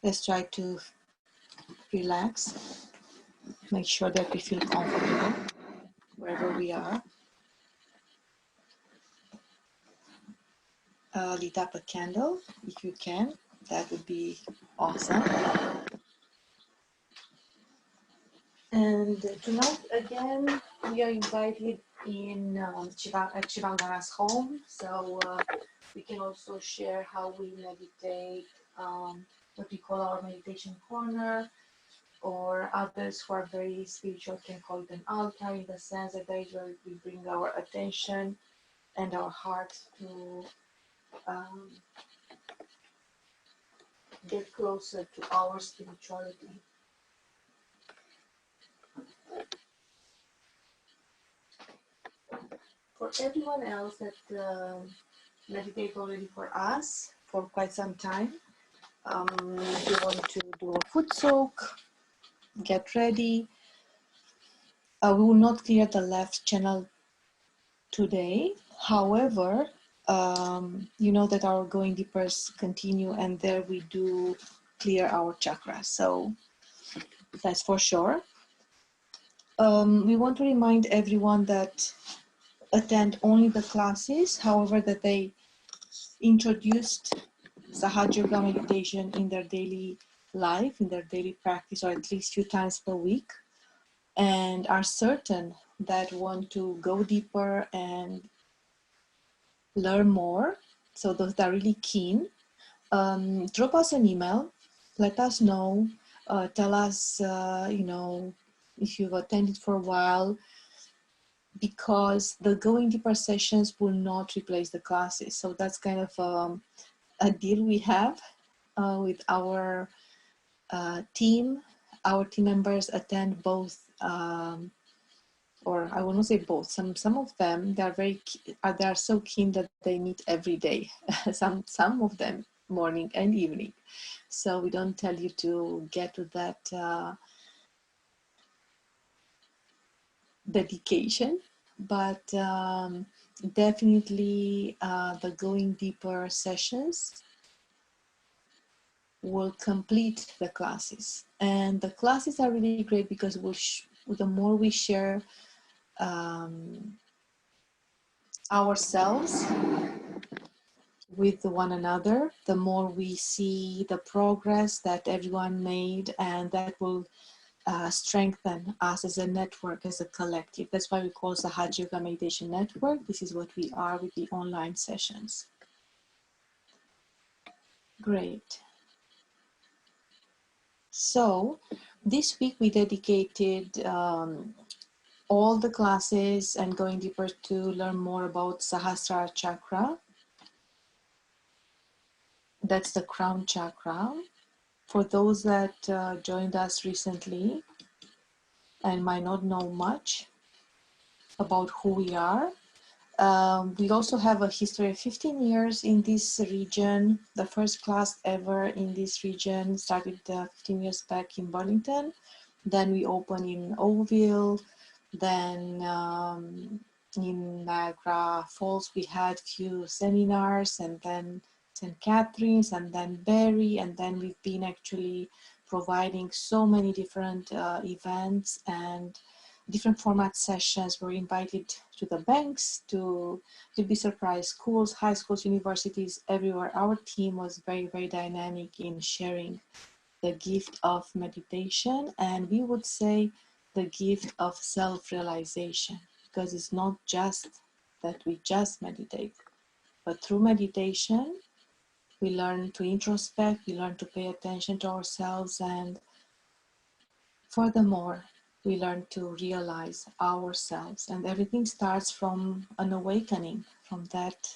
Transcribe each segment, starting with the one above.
Let's try to relax. Make sure that we feel comfortable wherever we are. Lit up a candle if you can. That would be awesome. And tonight again, we are invited in at Shivangna's home, so we can also share how we meditate, what we call our meditation corner, or others who are very spiritual can call it an altar, in the sense that that is where we bring our attention and our heart to get closer to our spirituality. For everyone else that meditate already for us for quite some time, if you want to do a foot soak, get ready. We will not clear the left channel today. However, you know that our going deepers continue, and there we do clear our chakras. So that's for sure. We want to remind everyone that attend only the classes, however, that they introduced Sahaja Yoga Meditation in their daily life, in their daily practice, or at least few times per week, and are certain that want to go deeper and learn more. So those that are really keen, drop us an email, let us know, tell us, you know, if you've attended for a while, because the going deeper sessions will not replace the classes. So that's kind of a deal we have with our team. Our team members attend both, or I will not say both. Some of them, they are so keen that they meet every day. some of them morning and evening. So we don't tell you to get to that dedication, but definitely the going deeper sessions will complete the classes. And the classes are really great because the more we share ourselves with one another, the more we see the progress that everyone made, and that will strengthen us as a network, as a collective. That's why we call Sahaja Yoga Meditation Network. This is what we are with the online sessions. Great. So this week we dedicated all the classes and going deeper to learn more about Sahasrara Chakra. That's the crown chakra. For those that joined us recently and might not know much about who we are, we also have a history of 15 years in this region. The first class ever in this region started 15 years back in Burlington. Then we opened in Oakville. Then in Niagara Falls, we had few seminars, and then St. Catharines, and then Barrie, and then we've been actually providing so many different events and different format sessions. We're invited to the banks, to you'd be surprised, schools, high schools, universities, everywhere. Our team was very, very dynamic in sharing the gift of meditation, and we would say the gift of self-realization, because it's not just that we just meditate, but through meditation, we learn to introspect, we learn to pay attention to ourselves, and furthermore, we learn to realize ourselves. And everything starts from an awakening, from that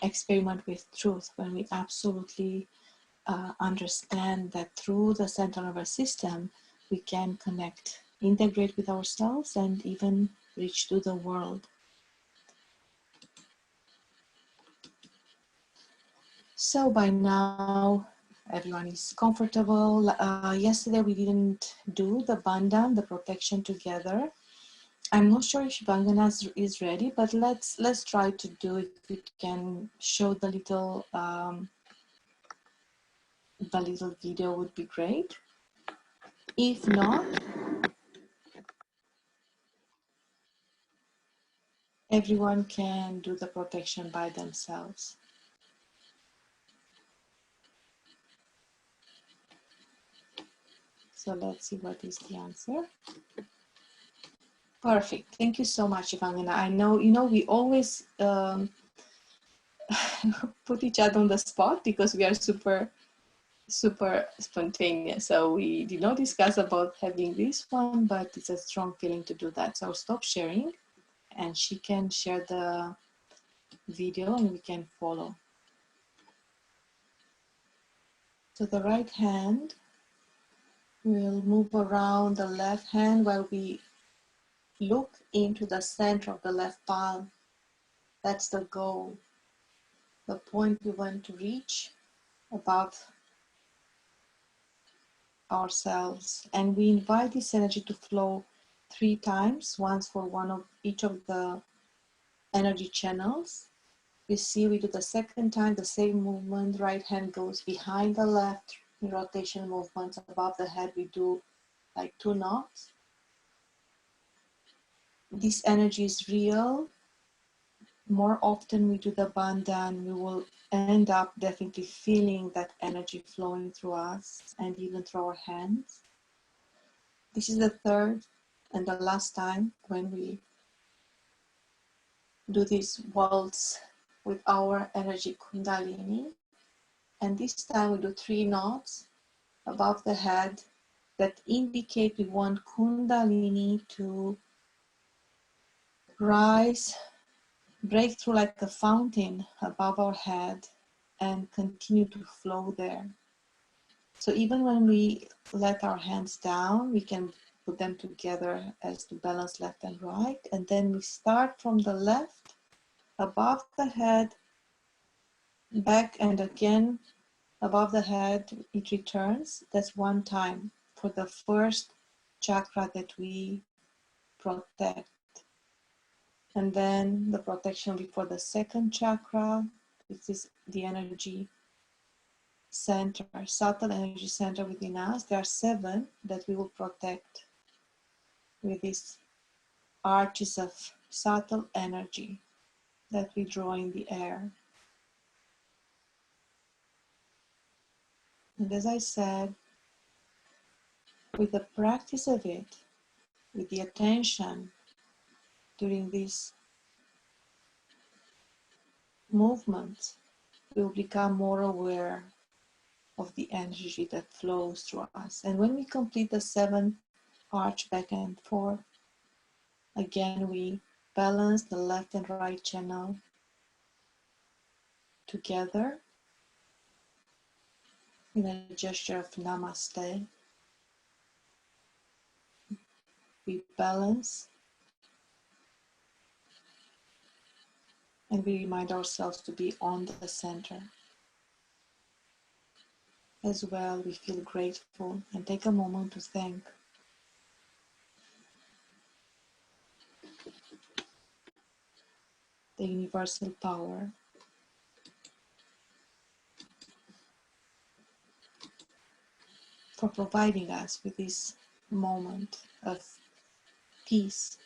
experiment with truth, when we absolutely understand that through the central nervous system, we can connect, integrate with ourselves, and even reach to the world. So by now, everyone is comfortable. Yesterday we didn't do the bandhan, the protection together. I'm not sure if Shivangna is ready, but let's try to do it. We can show the little the little video would be great. If not, everyone can do the protection by themselves. So let's see what is the answer. Perfect. Thank you so much, Shivangna. I know, we always put each other on the spot because we are super spontaneous. So we did not discuss about having this one, but it's a strong feeling to do that. So I'll stop sharing and she can share the video and we can follow. So the right hand will move around the left hand while we look into the center of the left palm. That's the goal, the point we want to reach above ourselves. And we invite this energy to flow 3 times, once for one of each of the energy channels. You see, we do the second time the same movement. Right hand goes behind the left in rotation movements. Above the head, we do like 2 knots. This energy is real. More often we do the Bhajan, we will end up definitely feeling that energy flowing through us and even through our hands. This is the third and the last time when we do this waltz with our energy Kundalini. And this time we do 3 knots above the head that indicate we want Kundalini to rise, break through like a fountain above our head and continue to flow there. So even when we let our hands down, we can put them together as to balance left and right. And then we start from the left, above the head, back and again above the head, it returns. That's 1 time for the first chakra that we protect. And then the protection before the second chakra. This is the energy center, subtle energy center within us. There are 7 that we will protect with these arches of subtle energy that we draw in the air. And as I said, with the practice of it, with the attention during this movement, we will become more aware of the energy that flows through us. And when we complete the 7th arch back and forth, again we balance the left and right channel together in a gesture of namaste. We balance and we remind ourselves to be on the center. As well, we feel grateful and take a moment to thank the universal power for providing us with this moment of peace.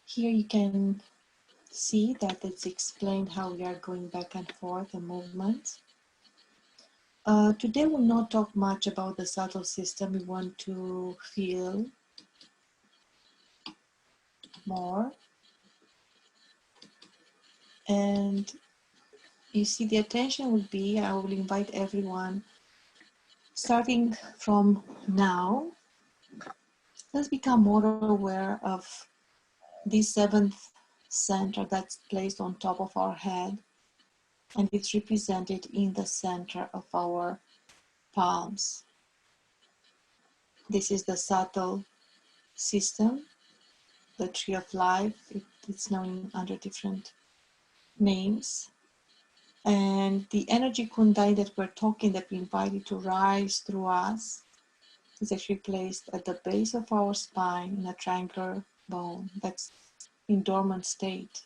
Here you can see that it's explained how we are going back and forth, the movement. Today we'll not talk much about the subtle system. We want to feel more. And you see, the attention will be, I will invite everyone, starting from now, let's become more aware of this 7th center that's placed on top of our head, and it's represented in the center of our palms. This is the subtle system, the tree of life. It's known under different names. And the energy Kundalini that we're talking, that we invited to rise through us, is actually placed at the base of our spine in a triangular bone that's in dormant state.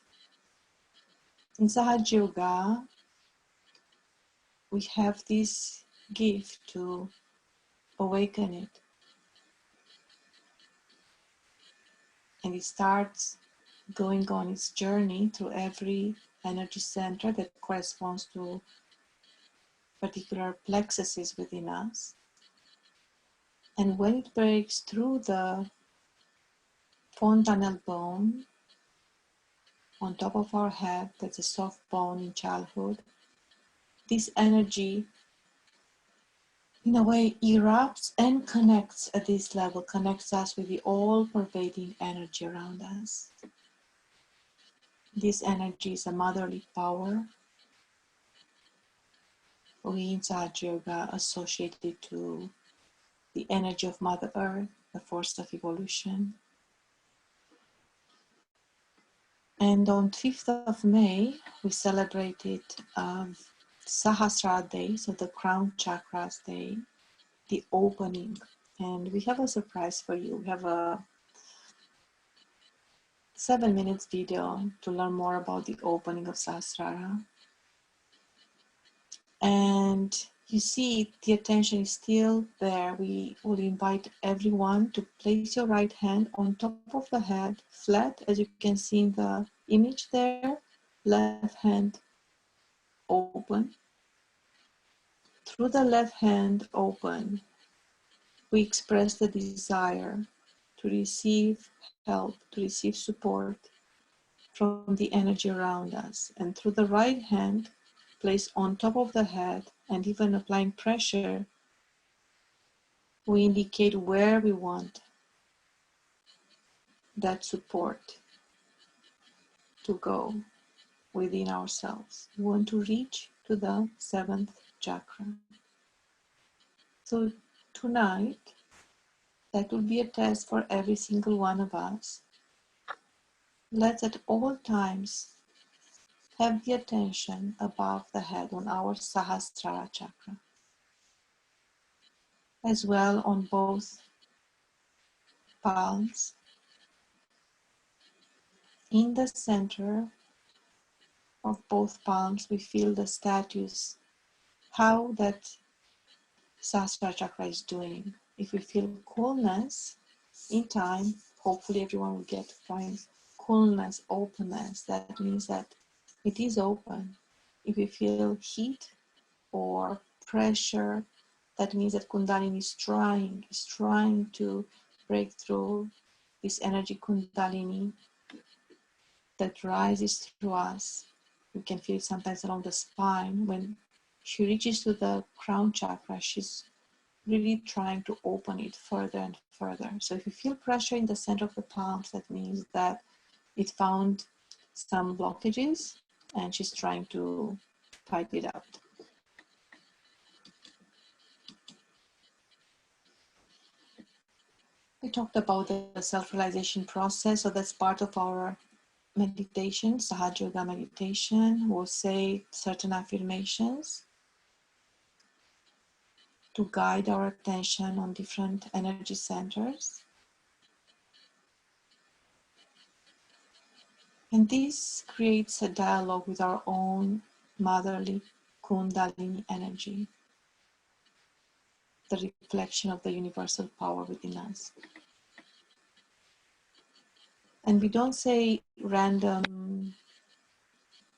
In Sahaja Yoga, we have this gift to awaken it. And it starts going on its journey through every energy center that corresponds to particular plexuses within us. And when it breaks through the fontanel bone on top of our head, that's a soft bone in childhood, this energy in a way erupts and connects at this level, connects us with the all-pervading energy around us. This energy is a motherly power. We in Sahaja Yoga associate it to the energy of Mother Earth, the force of evolution. And on 5th of May, we celebrated Sahasrara Day, so the Crown Chakras Day, the opening. And we have a surprise for you. We have a 7 minutes video to learn more about the opening of Sahasrara. And you see the attention is still there. We will invite everyone to place your right hand on top of the head, flat, as you can see in the image there, left hand open. Through the left hand open, we express the desire to receive help, to receive support from the energy around us. And through the right hand, placed on top of the head and even applying pressure, we indicate where we want that support to go within ourselves. We want to reach to the 7th chakra. So tonight, that will be a test for every single one of us. Let's at all times have the attention above the head on our Sahasrara chakra, as well on both palms. In the center of both palms, we feel the status, how that Sahasrara chakra is doing. If we feel coolness, in time, hopefully everyone will get to find coolness, openness. That means that it is open. If we feel heat or pressure, that means that Kundalini is trying to break through this energy Kundalini that rises through us. You can feel it sometimes along the spine. When she reaches to the crown chakra, she's really trying to open it further and further. So if you feel pressure in the center of the palms, that means that it found some blockages and she's trying to fight it out. We talked about the self-realization process, so that's part of our meditation, Sahaja Yoga Meditation. We'll say certain affirmations to guide our attention on different energy centers. And this creates a dialogue with our own motherly Kundalini energy, the reflection of the universal power within us. And we don't say random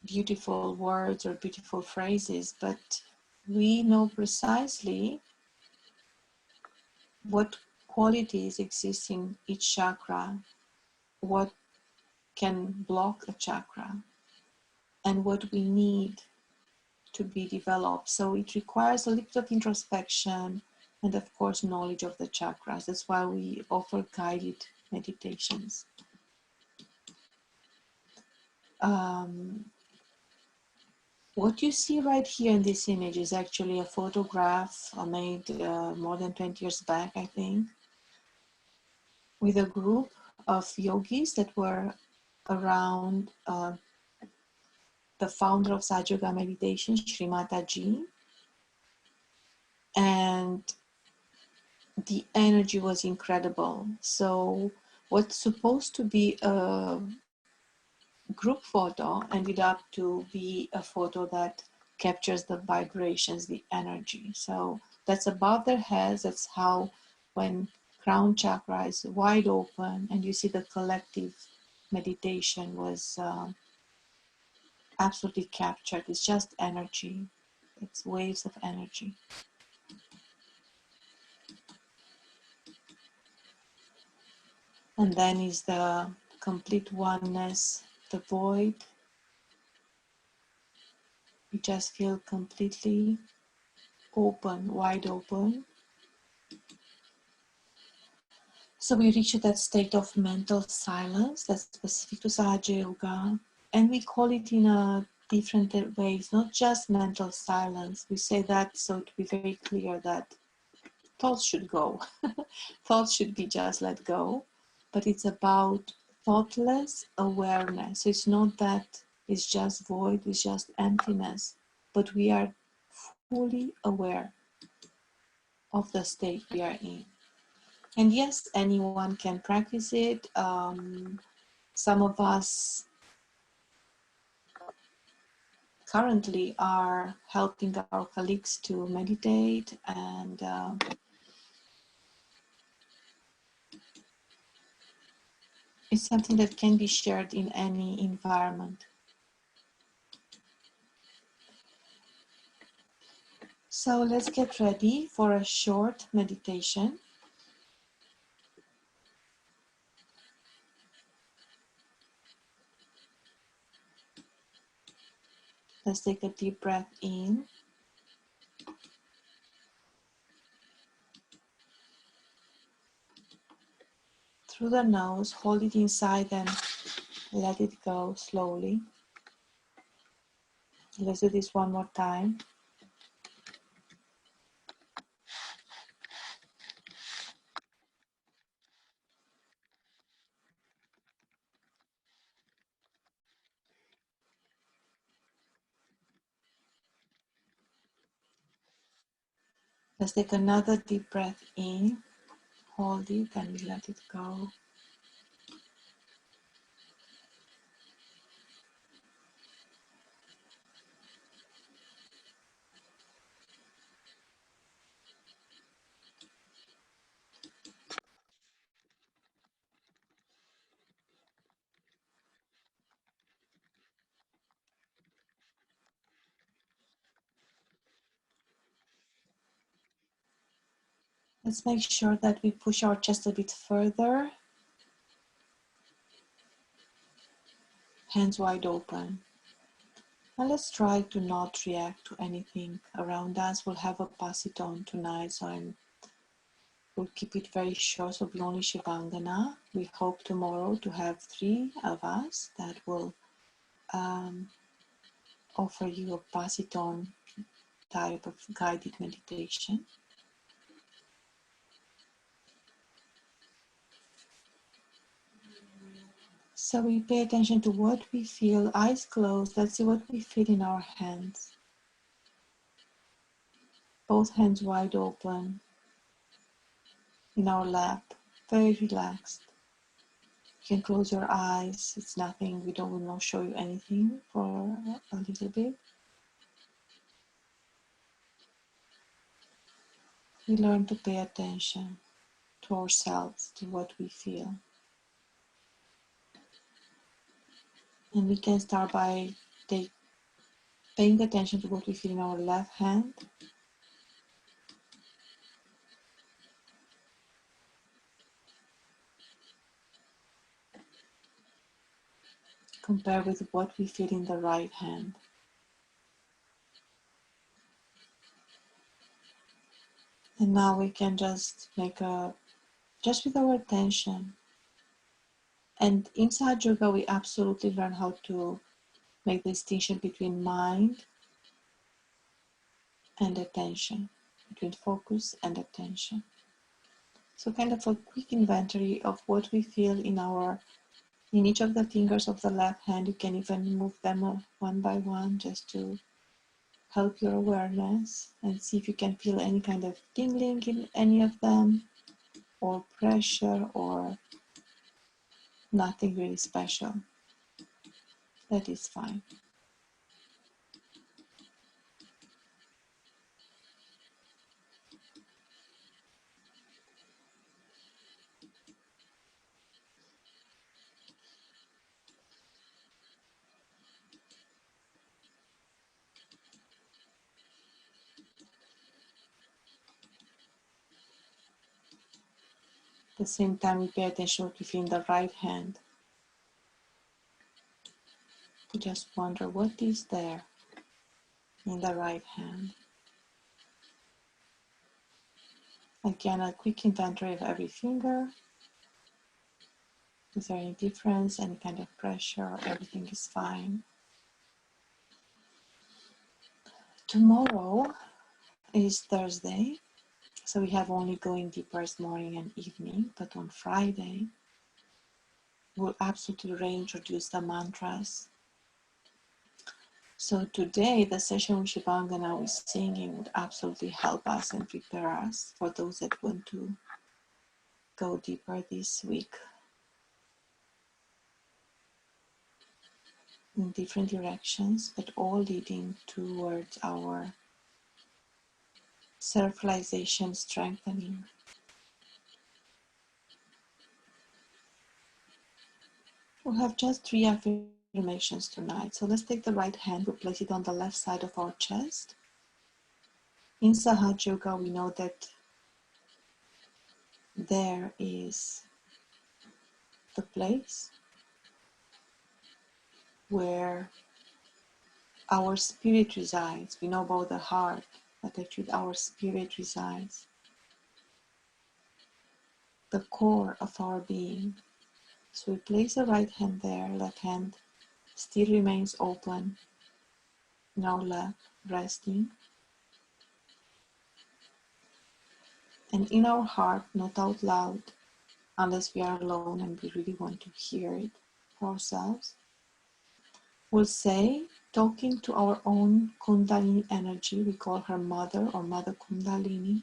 beautiful words or beautiful phrases, but we know precisely what qualities exist in each chakra, what can block a chakra, and what we need to be developed. So it requires a little bit of introspection and of course knowledge of the chakras. That's why we offer guided meditations. What you see right here in this image is actually a photograph made more than 20 years back, I think, with a group of yogis that were around the founder of Sahaja Yoga Meditation, Shri Mataji. And the energy was incredible. So what's supposed to be a group photo ended up to be a photo that captures the vibrations, the energy. So that's above their heads. That's how when crown chakra is wide open and you see the collective meditation was absolutely captured. It's just energy. It's waves of energy. And then is the complete oneness, the void. You just feel completely open, wide open. So we reach that state of mental silence that's specific to Sahaja Yoga. And we call it in a different ways, not just mental silence. We say that so to be very clear that thoughts should go. Thoughts should be just let go. But it's about thoughtless awareness. So it's not that it's just void, it's just emptiness. But we are fully aware of the state we are in. And yes, anyone can practice it. Some of us currently are helping our colleagues to meditate, and it's something that can be shared in any environment. So let's get ready for a short meditation. Let's take a deep breath in through the nose, hold it inside and let it go slowly. Let's do this one more time. Let's take another deep breath in, hold it and let it go. Let's make sure that we push our chest a bit further. Hands wide open. And let's try to not react to anything around us. We'll have a pass it on tonight, so we'll keep it very short, so be only Shivangna. We hope tomorrow to have 3 of us that will offer you a pass it on type of guided meditation. So we pay attention to what we feel, eyes closed. Let's see what we feel in our hands. Both hands wide open in our lap, very relaxed. You can close your eyes. It's nothing. We will not show you anything for a little bit. We learn to pay attention to ourselves, to what we feel. And we can start by paying attention to what we feel in our left hand. Compare with what we feel in the right hand. And now we can just just with our attention. And in Sahaja Yoga, we absolutely learn how to make the distinction between mind and attention, between focus and attention. So kind of a quick inventory of what we feel in each of the fingers of the left hand. You can even move them one by one just to help your awareness and see if you can feel any kind of tingling in any of them, or pressure, or nothing really special. That is fine. the same time, we pay attention what we feel in the right hand. We just wonder what is there in the right hand. Again, a quick inventory of every finger. Is there any difference, any kind of pressure? Everything is fine. Tomorrow is Thursday, so we have only going deeper morning and evening, but on Friday, we'll absolutely reintroduce the mantras. So today, the session with Shivangna with singing would absolutely help us and prepare us for those that want to go deeper this week in different directions, but all leading towards our self-realization strengthening. We'll have just 3 affirmations tonight. So let's take the right hand, we'll place it on the left side of our chest. In Sahaja Yoga, we know that there is the place where our spirit resides. We know about the heart, but actually our spirit resides. The core of our being. So we place the right hand there, left hand still remains open in our lap, resting. And in our heart, not out loud, unless we are alone and we really want to hear it for ourselves, we'll say, talking to our own Kundalini energy, we call her Mother or Mother Kundalini.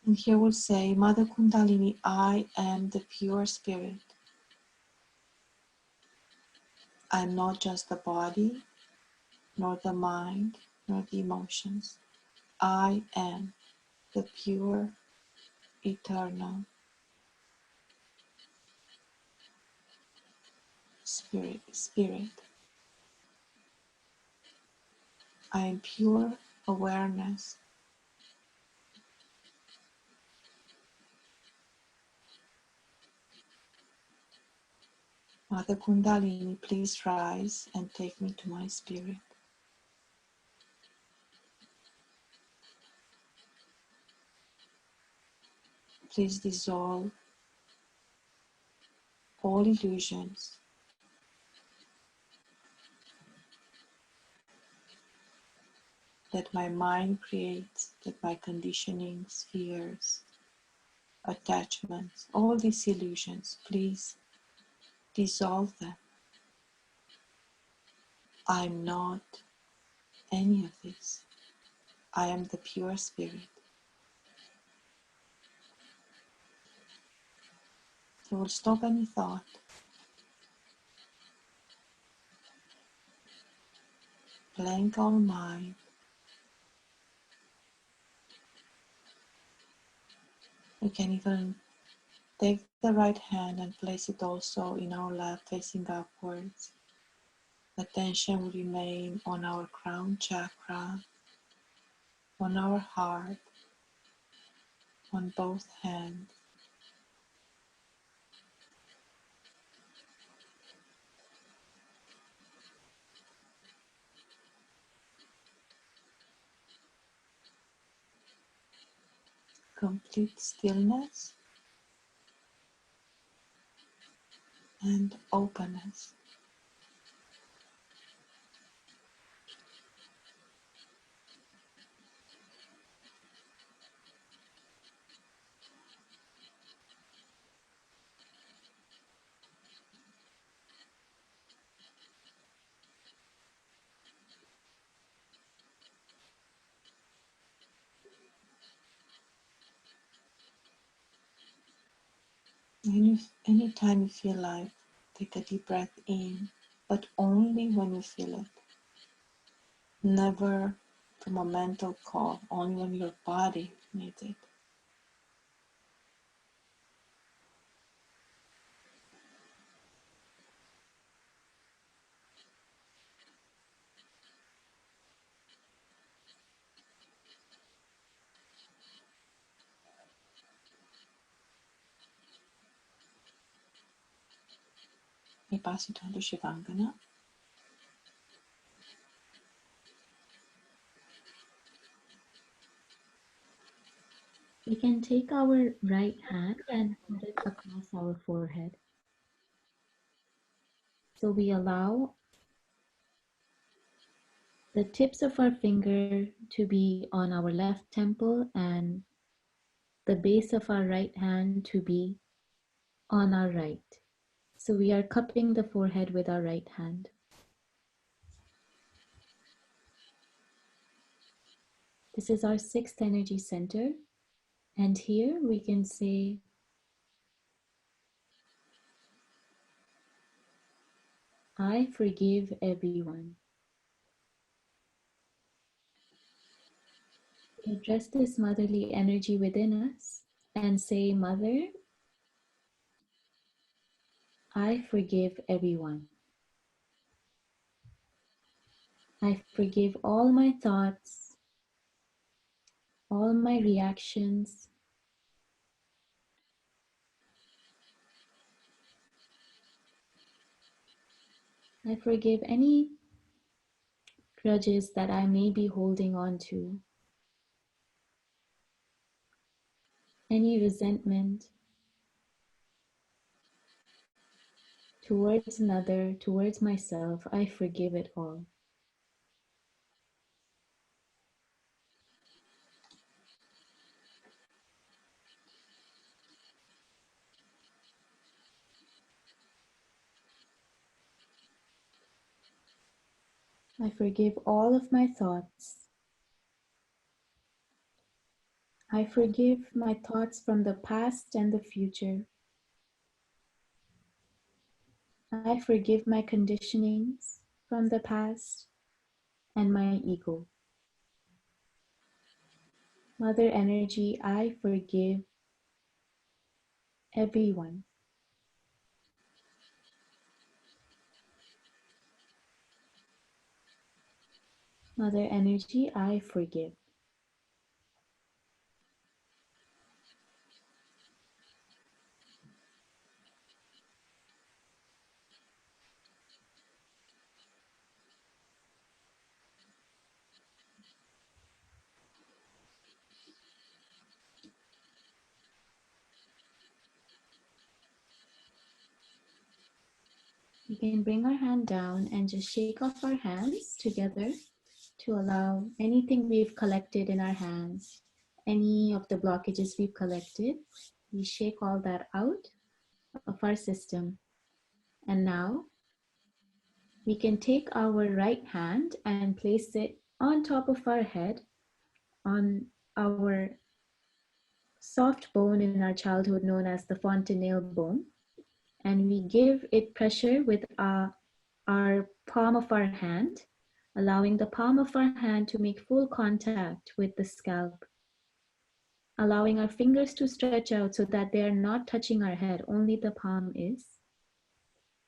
And here we'll say, Mother Kundalini, I am the pure spirit. I am not just the body, nor the mind, nor the emotions. I am the pure, eternal spirit. I am pure awareness. Mother Kundalini, please rise and take me to my spirit. Please dissolve all illusions that my mind creates, that my conditionings, fears, attachments, all these illusions, please dissolve them. I'm not any of this. I am the pure spirit. So we'll stop any thought. Blank our mind. We can even take the right hand and place it also in our lap facing upwards. Attention will remain on our crown chakra, on our heart, on both hands. Complete stillness and openness. Anytime you feel like, take a deep breath in, but only when you feel it. Never from a mental call, only when your body needs it. We pass it on to Shivangna. We can take our right hand and put it across our forehead. So we allow the tips of our finger to be on our left temple and the base of our right hand to be on our right. So we are cupping the forehead with our right hand. This is our sixth energy center. And here we can say, I forgive everyone. We address this motherly energy within us and say, Mother, I forgive everyone. I forgive all my thoughts, all my reactions. I forgive any grudges that I may be holding on to, any resentment towards another, towards myself. I forgive it all. I forgive all of my thoughts. I forgive my thoughts from the past and the future. I forgive my conditionings from the past and my ego. Mother energy, I forgive everyone. Mother energy, I forgive. We can bring our hand down and just shake off our hands together to allow anything we've collected in our hands, any of the blockages we've collected, we shake all that out of our system. And now we can take our right hand and place it on top of our head, on our soft bone in our childhood known as the fontanelle bone. And we give it pressure with our palm of our hand, allowing the palm of our hand to make full contact with the scalp, allowing our fingers to stretch out so that they are not touching our head, only the palm is.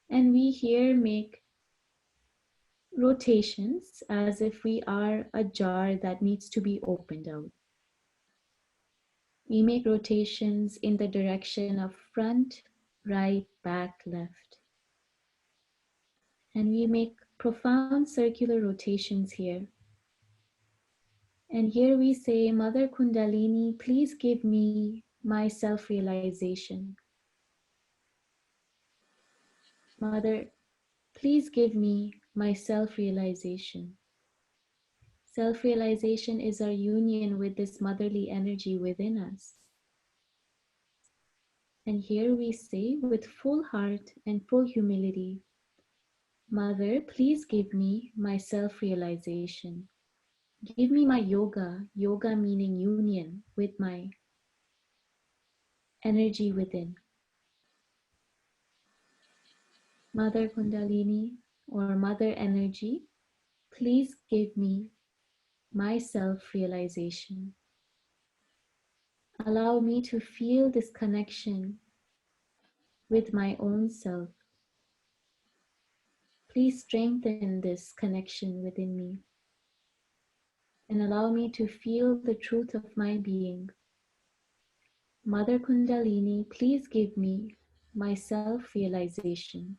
And we here make rotations as if we are a jar that needs to be opened out. We make rotations in the direction of front, right, back, left. And we make profound circular rotations here. And here we say, Mother Kundalini, please give me my self-realization. Mother, please give me my self-realization. Self-realization is our union with this motherly energy within us. And here we say with full heart and full humility, Mother, please give me my self-realization. Give me my yoga, yoga meaning union with my energy within. Mother Kundalini or Mother Energy, please give me my self-realization. Allow me to feel this connection with my own self. Please strengthen this connection within me and allow me to feel the truth of my being. Mother Kundalini, please give me my self-realization.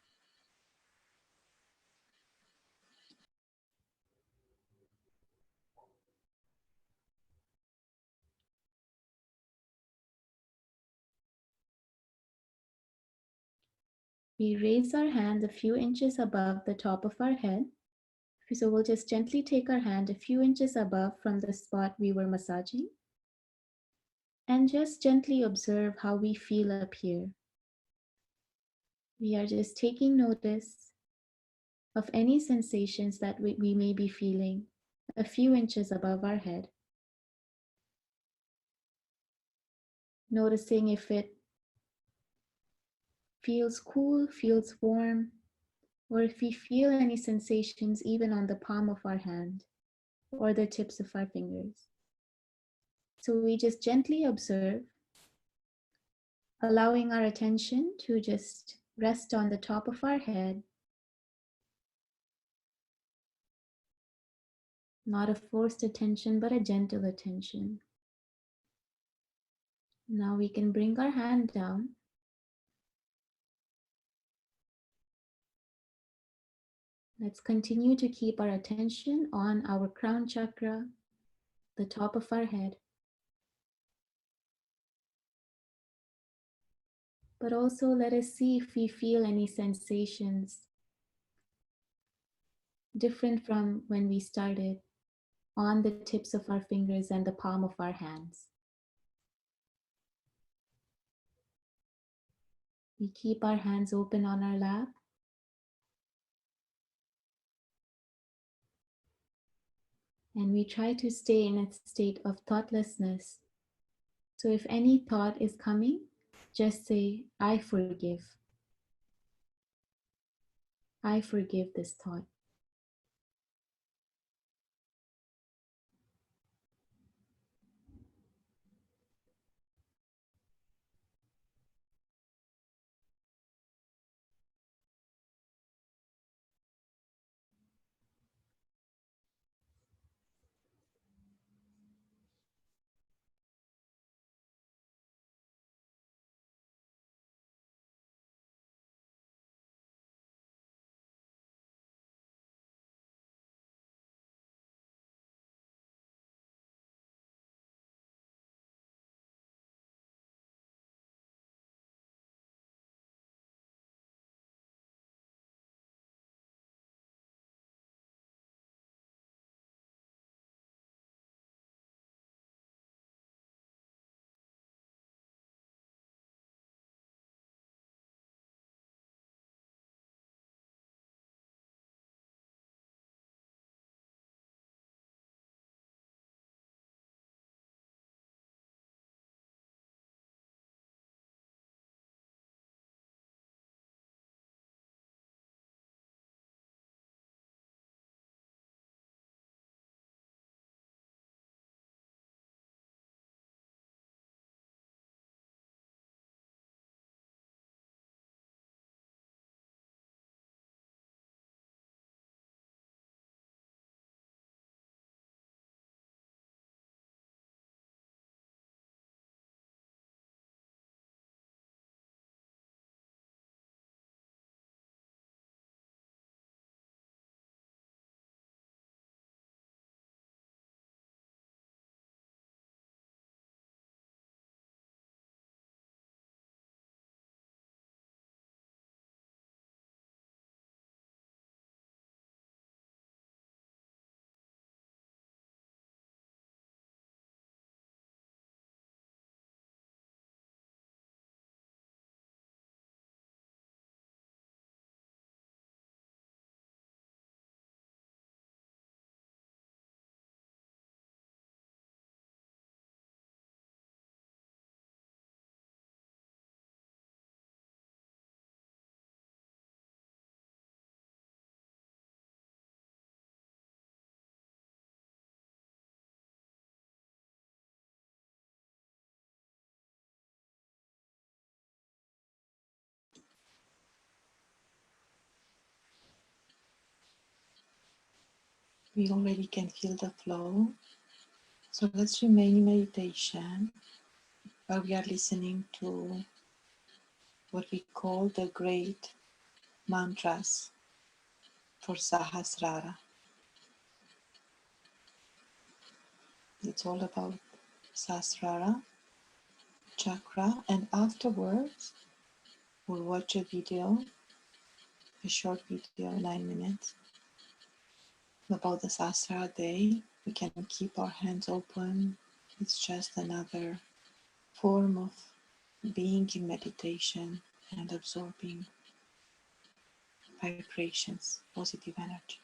We raise our hand a few inches above the top of our head. So we'll just gently take our hand a few inches above from the spot we were massaging and just gently observe how we feel up here. We are just taking notice of any sensations that we may be feeling a few inches above our head. Noticing if it feels cool, feels warm, or if we feel any sensations even on the palm of our hand or the tips of our fingers. So we just gently observe, allowing our attention to just rest on the top of our head, not a forced attention, but a gentle attention. Now we can bring our hand down. Let's continue to keep our attention on our crown chakra, the top of our head. But also let us see if we feel any sensations different from when we started on the tips of our fingers and the palm of our hands. We keep our hands open on our lap. And we try to stay in a state of thoughtlessness. So if any thought is coming, just say, I forgive. I forgive this thought. We already can feel the flow. So let's remain in meditation while we are listening to what we call the great mantras for Sahasrara. It's all about Sahasrara, Chakra, and afterwards we'll watch a video a short video, 9 minutes, about the Sahasrara day. We can keep our hands open. It's just another form of being in meditation and absorbing vibrations, positive energy.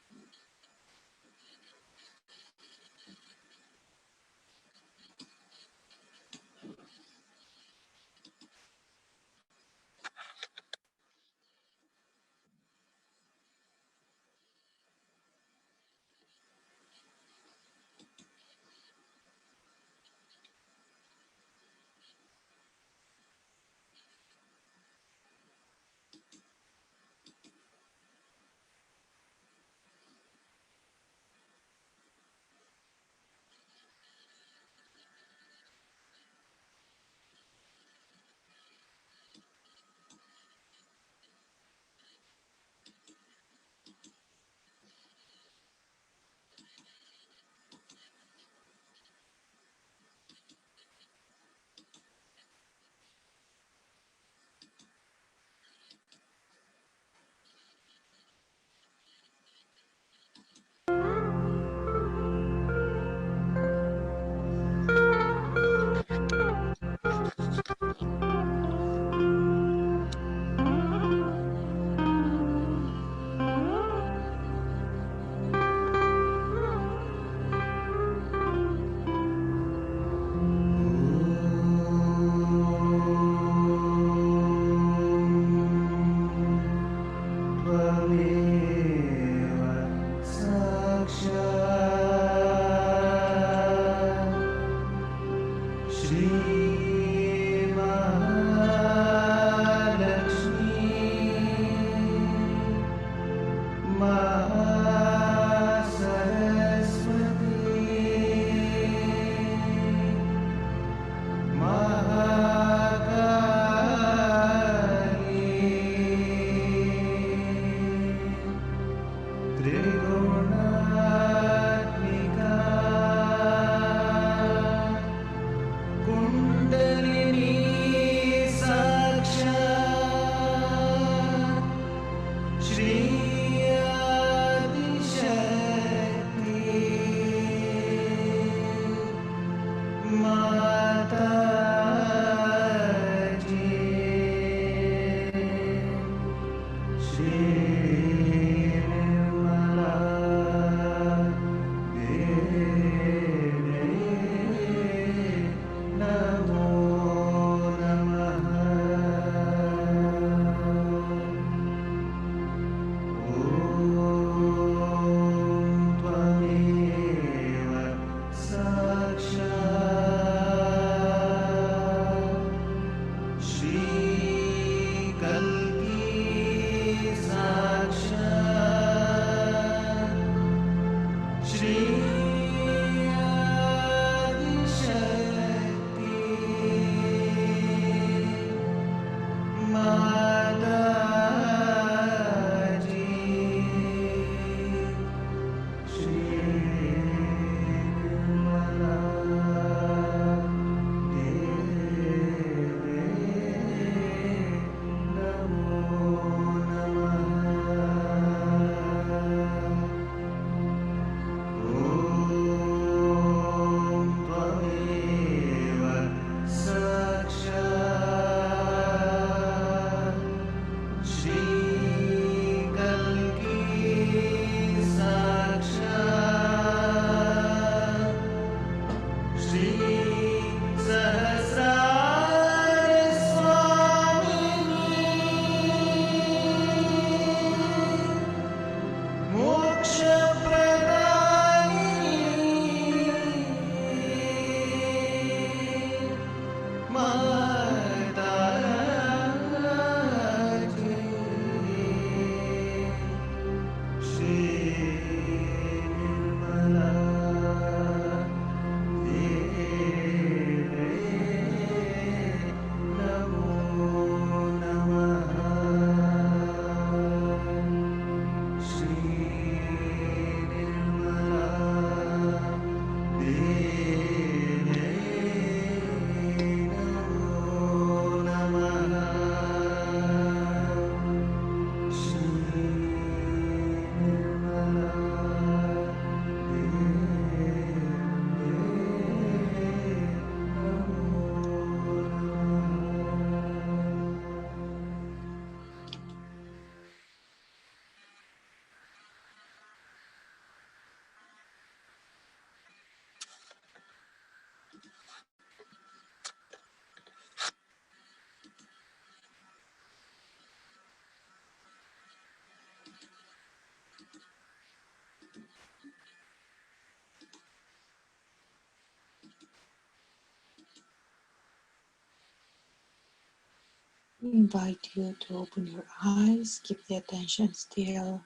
invite you to open your eyes, keep the attention still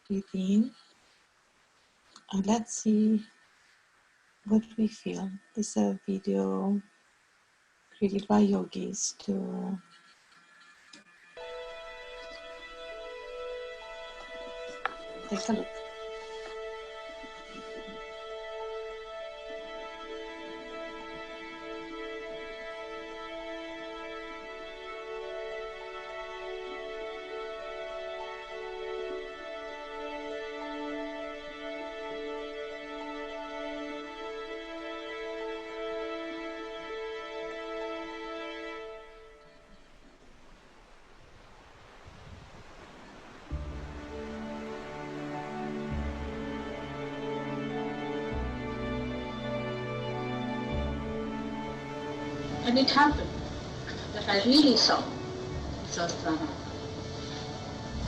within, and let's see what we feel. This is a video created by yogis to take a look. And it happened that I really saw Sahasrara.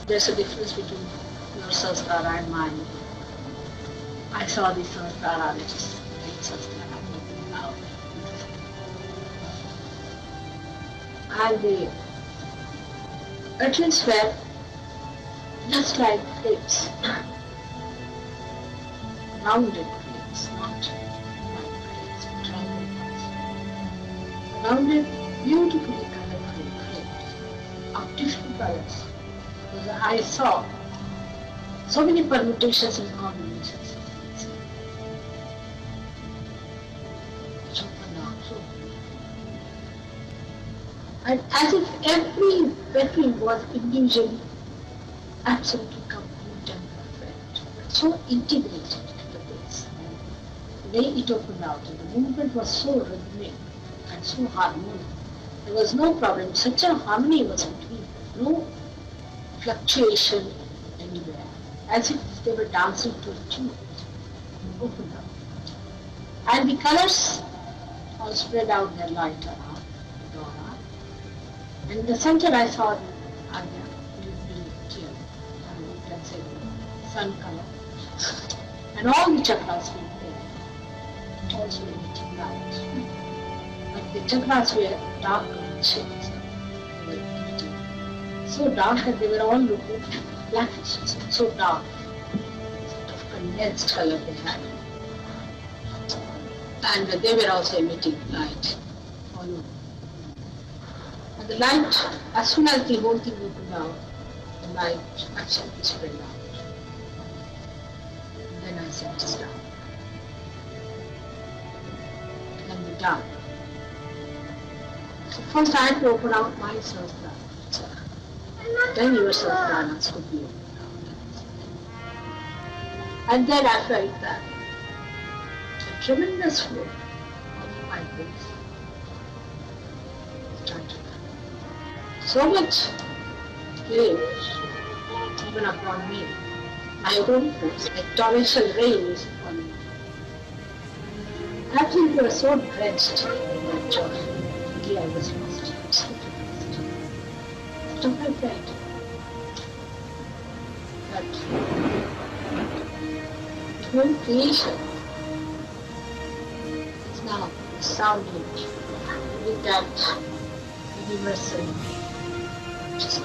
There's a difference between your Sahasrara and mine. I saw the Sahasrara, which is the Sahasrara moving out. And the urchins were just like plates, rounded plates, not like plates, but rounded ones. Rounded, beautifully colorful plates of different colors. Because I saw so many permutations and combinations of things. Which opened out so. And as if every petal was individually absolutely complete and perfect, but so integrated to the base. The way it opened out and the movement was so rhythmic and so harmonious. There was no problem. Such a harmony was between, no fluctuation anywhere, as if they were dancing to a tune. Opened up. And the colors all spread out their light around the aura. And in the center I saw the Agnya, really clear, you can say the sun color. And all the chakras were there, also emitting light. But the chakras were darker shades. They were emitting so dark that they were all looking blackish, so dark, sort of condensed color they had. And they were also emitting light all over. And the light, as soon as the whole thing opened out, the light actually spread out. And then I said, stop. And we're done. So first I had to open out my Sahasrara. Then your Sahasraras could be opened out. And then I felt that a tremendous flow of my face started. So much waves even upon me. My own face, like torrential rain is upon me. Absolutely, I was so drenched in that joy. Thinking I was lost, absolutely lost. So I felt that the whole creation is now sounding with that universal just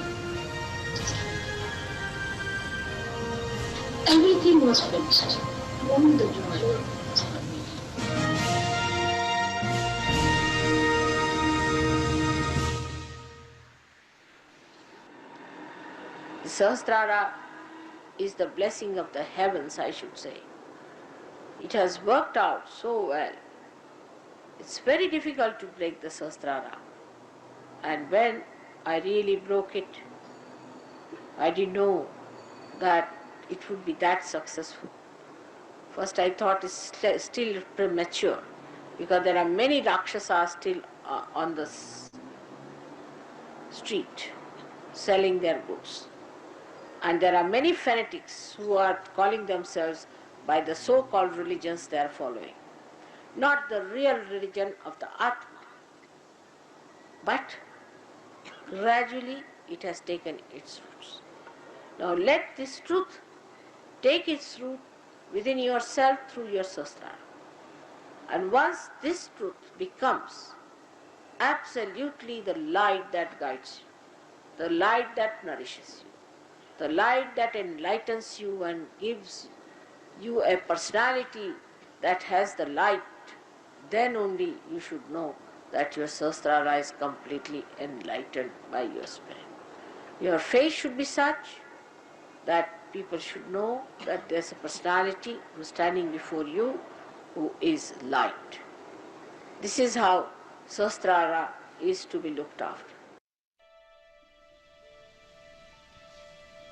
everything was finished. Only the joy was permitted. The Sahasrara is the blessing of the heavens, I should say. It has worked out so well. It's very difficult to break the Sahasrara. And when I really broke it, I didn't know that it would be that successful. First I thought it's still premature, because there are many Rakshasas still on the street selling their goods. And there are many fanatics who are calling themselves by the so-called religions they are following. Not the real religion of the Atma. But gradually it has taken its roots. Now let this truth take its root within yourself through your Sahasrara. And once this truth becomes absolutely the light that guides you, the light that nourishes you, the light that enlightens you and gives you a personality that has the light, then only you should know that your Sahasrara is completely enlightened by your spirit. Your face should be such that people should know that there's a personality who's standing before you who is light. This is how Sahasrara is to be looked after.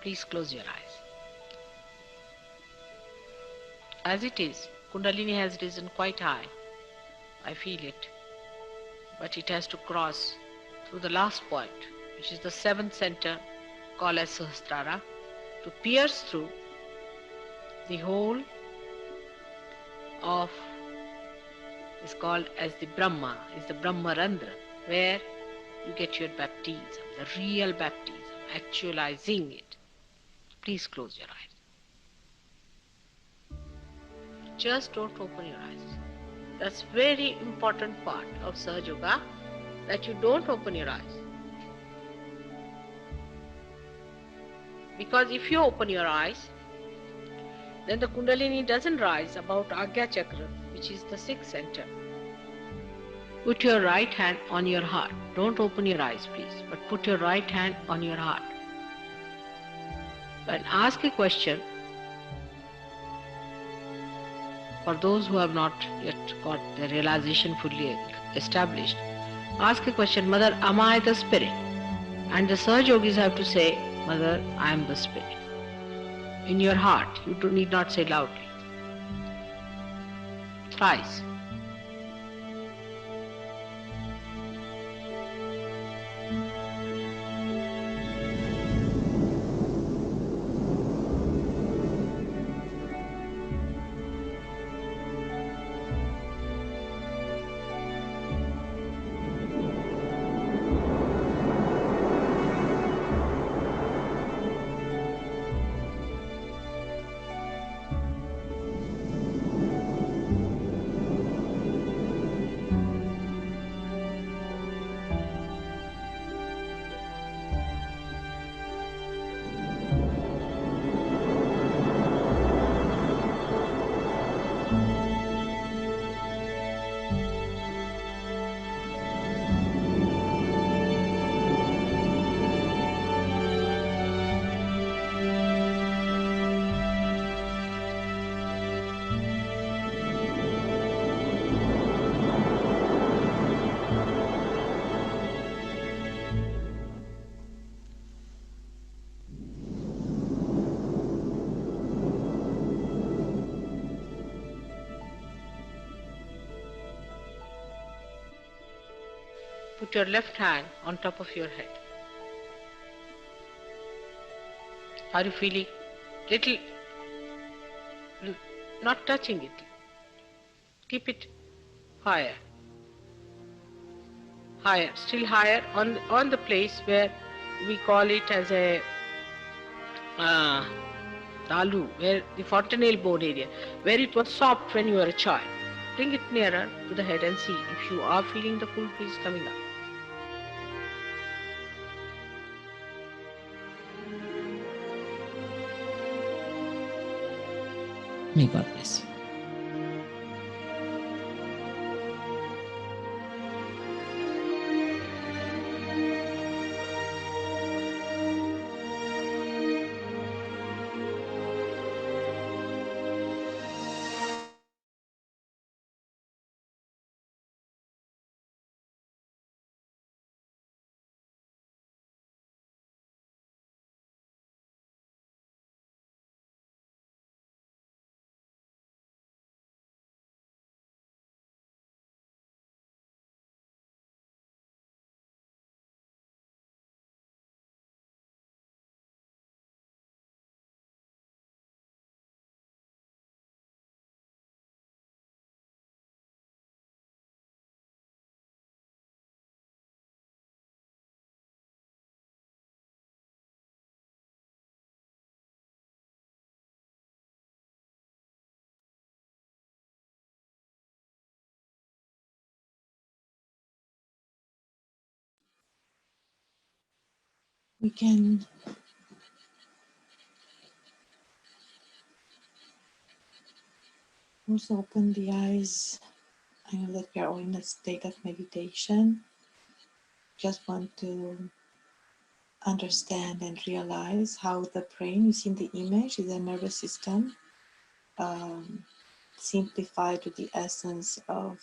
Please close your eyes. As it is, Kundalini has risen quite high. I feel it. But it has to cross through the last point, which is the seventh center called as Sahasrara, to pierce through the whole of, is called as the Brahma, is the Brahmarandra, where you get your baptism, the real baptism, actualizing it. Please close your eyes. Just don't open your eyes. That's very important part of Sahaja Yoga, that you don't open your eyes. Because if you open your eyes, then the Kundalini doesn't rise about Agya Chakra, which is the sixth center. Put your right hand on your heart. Don't open your eyes, please, but put your right hand on your heart. And ask a question. For those who have not yet got the realization fully established, ask a question, Mother, am I the spirit? And the Sahaja Yogis have to say, Mother, I am the spirit. In your heart, you need not say loudly. Thrice. Put your left hand on top of your head. Are you feeling little, not touching it? Keep it higher, higher, still higher on the place where we call it as a talu, where the fontanelle bone area, where it was soft when you were a child. Bring it nearer to the head and see if you are feeling the cool breeze coming up. May God bless you. We can also open the eyes. I know that we are all in a state of meditation. Just want to understand and realize how the brain, you see in the image, is a nervous system um, simplified to the essence of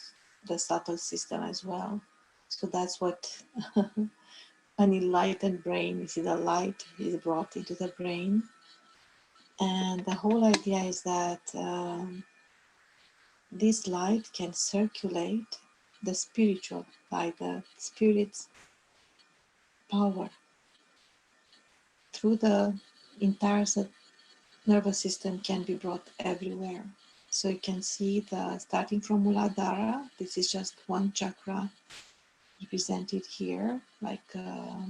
the subtle system as well. So that's what an enlightened brain, you see the light is brought into the brain. And the whole idea is that this light can circulate the spiritual, like the spirit's power through the entire nervous system, can be brought everywhere. So you can see the starting from Muladhara. This is just one chakra represented here, like a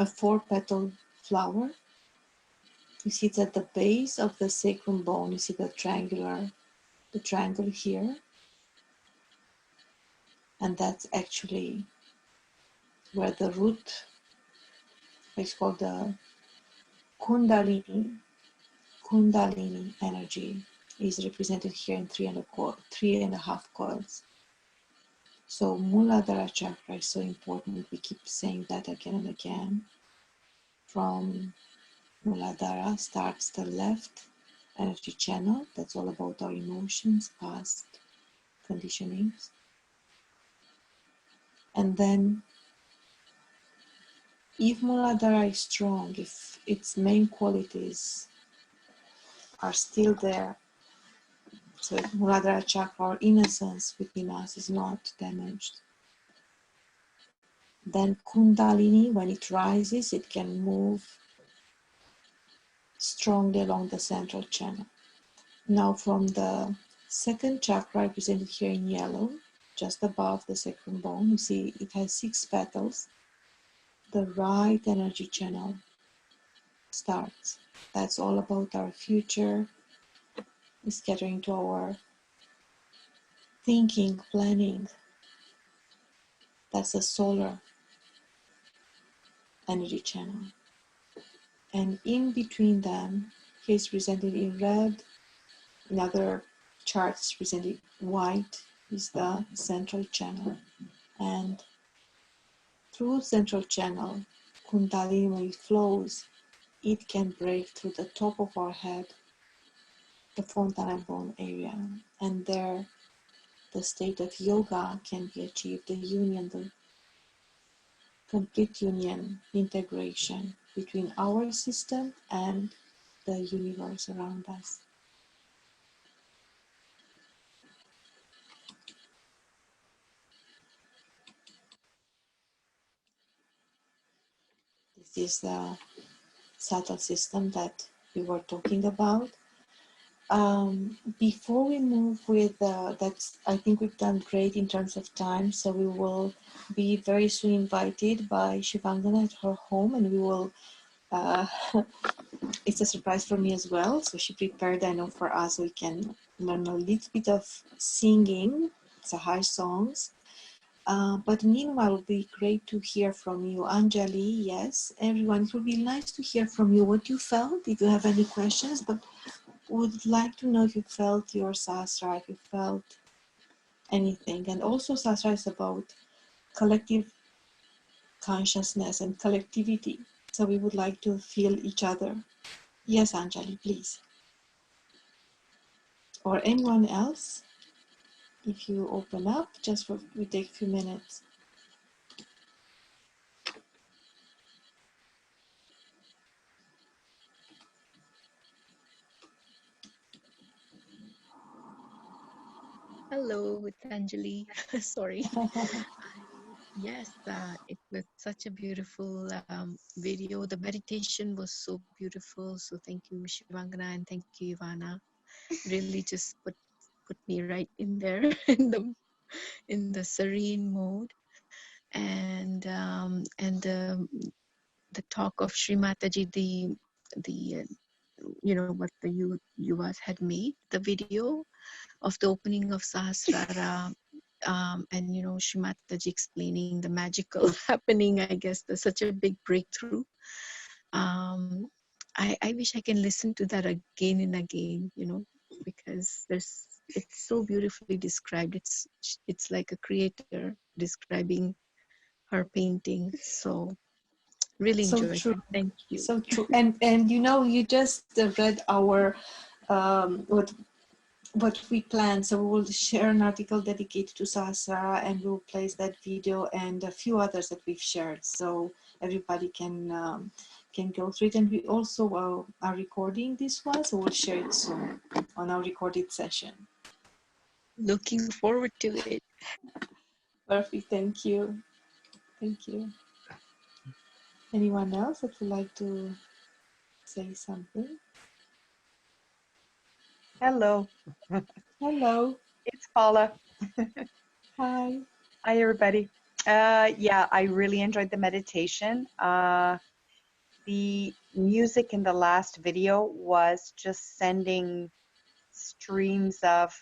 4-petal flower. You see it's at the base of the sacrum bone. You see the triangle here, and that's actually where the root, it's called the Kundalini energy, is represented here in 3.5 coils. So Muladhara chakra is so important. We keep saying that again and again. From Muladhara starts the left energy channel. That's all about our emotions, past conditionings. And then if Muladhara is strong, if its main qualities are still there, so Muladhara chakra, our innocence within us, is not damaged, then Kundalini, when it rises, it can move strongly along the central channel. Now from the second chakra, represented here in yellow, just above the sacrum bone, you see it has 6 petals. The right energy channel starts. That's all about our future. It's getting to our thinking, planning. That's a solar energy channel. And in between them, here is presented in red. In other charts, presented white, is the central channel. And through central channel, Kundalini, when it flows, it can break through the top of our head, the fontana bone area. And there, the state of yoga can be achieved, the union, the complete union, integration between our system and the universe around us. This is the subtle system that we were talking about. Before we move with that's, I think we've done great in terms of time, so we will be very soon invited by Shivangna at her home, and we will it's a surprise for me as well, so she prepared, I know, for us, we can learn a little bit of singing Sahaj songs. But meanwhile, it would be great to hear from you, Anjali. Yes, everyone, it would be nice to hear from you what you felt, if you have any questions, but would like to know if you felt your sastra, if you felt anything. And also sastra is about collective consciousness and collectivity. So we would like to feel each other. Yes, Anjali, please. Or anyone else, if you open up, just for, we take a few minutes. Hello, it's Anjali. Sorry. Yes, it was such a beautiful video. The meditation was so beautiful. So thank you, Shivangna, and thank you, Ivana. Really just put me right in there in the serene mode. And the talk of Sri Mataji, the you know what the Yuvas had made, the video of the opening of Sahasrara and you know, Shrimataji explaining the magical happening, I guess there's such a big breakthrough. I wish I can listen to that again and again, you know, because it's so beautifully described. It's like a creator describing her painting. So really So enjoyed true. it. Thank you. So true. And you know, you just read our what we plan. So we will share an article dedicated to Sahasrara, and we'll place that video and a few others that we've shared, so everybody can go through it. And we also are recording this one, so we'll share it soon on our recorded session. Looking forward to it. Perfect. Thank you. Thank you. Anyone else that would like to say something? Hello, Hello. it's Paula. Hi. Hi, everybody. Yeah, I really enjoyed the meditation. The music in the last video was just sending streams of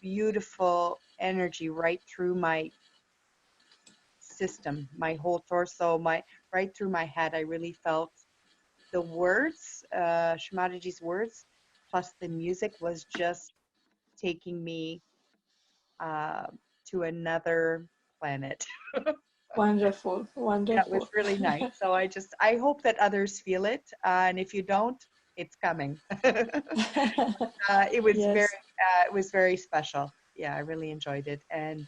beautiful energy right through my system, my whole torso, right through my head. I really felt the words, Shimadaji's words, plus the music was just taking me to another planet. Wonderful. Yeah, it was Wonderful. really nice. So I hope that others feel it, and if you don't, it's coming. Yes. It was very special. Yeah, I really enjoyed it, and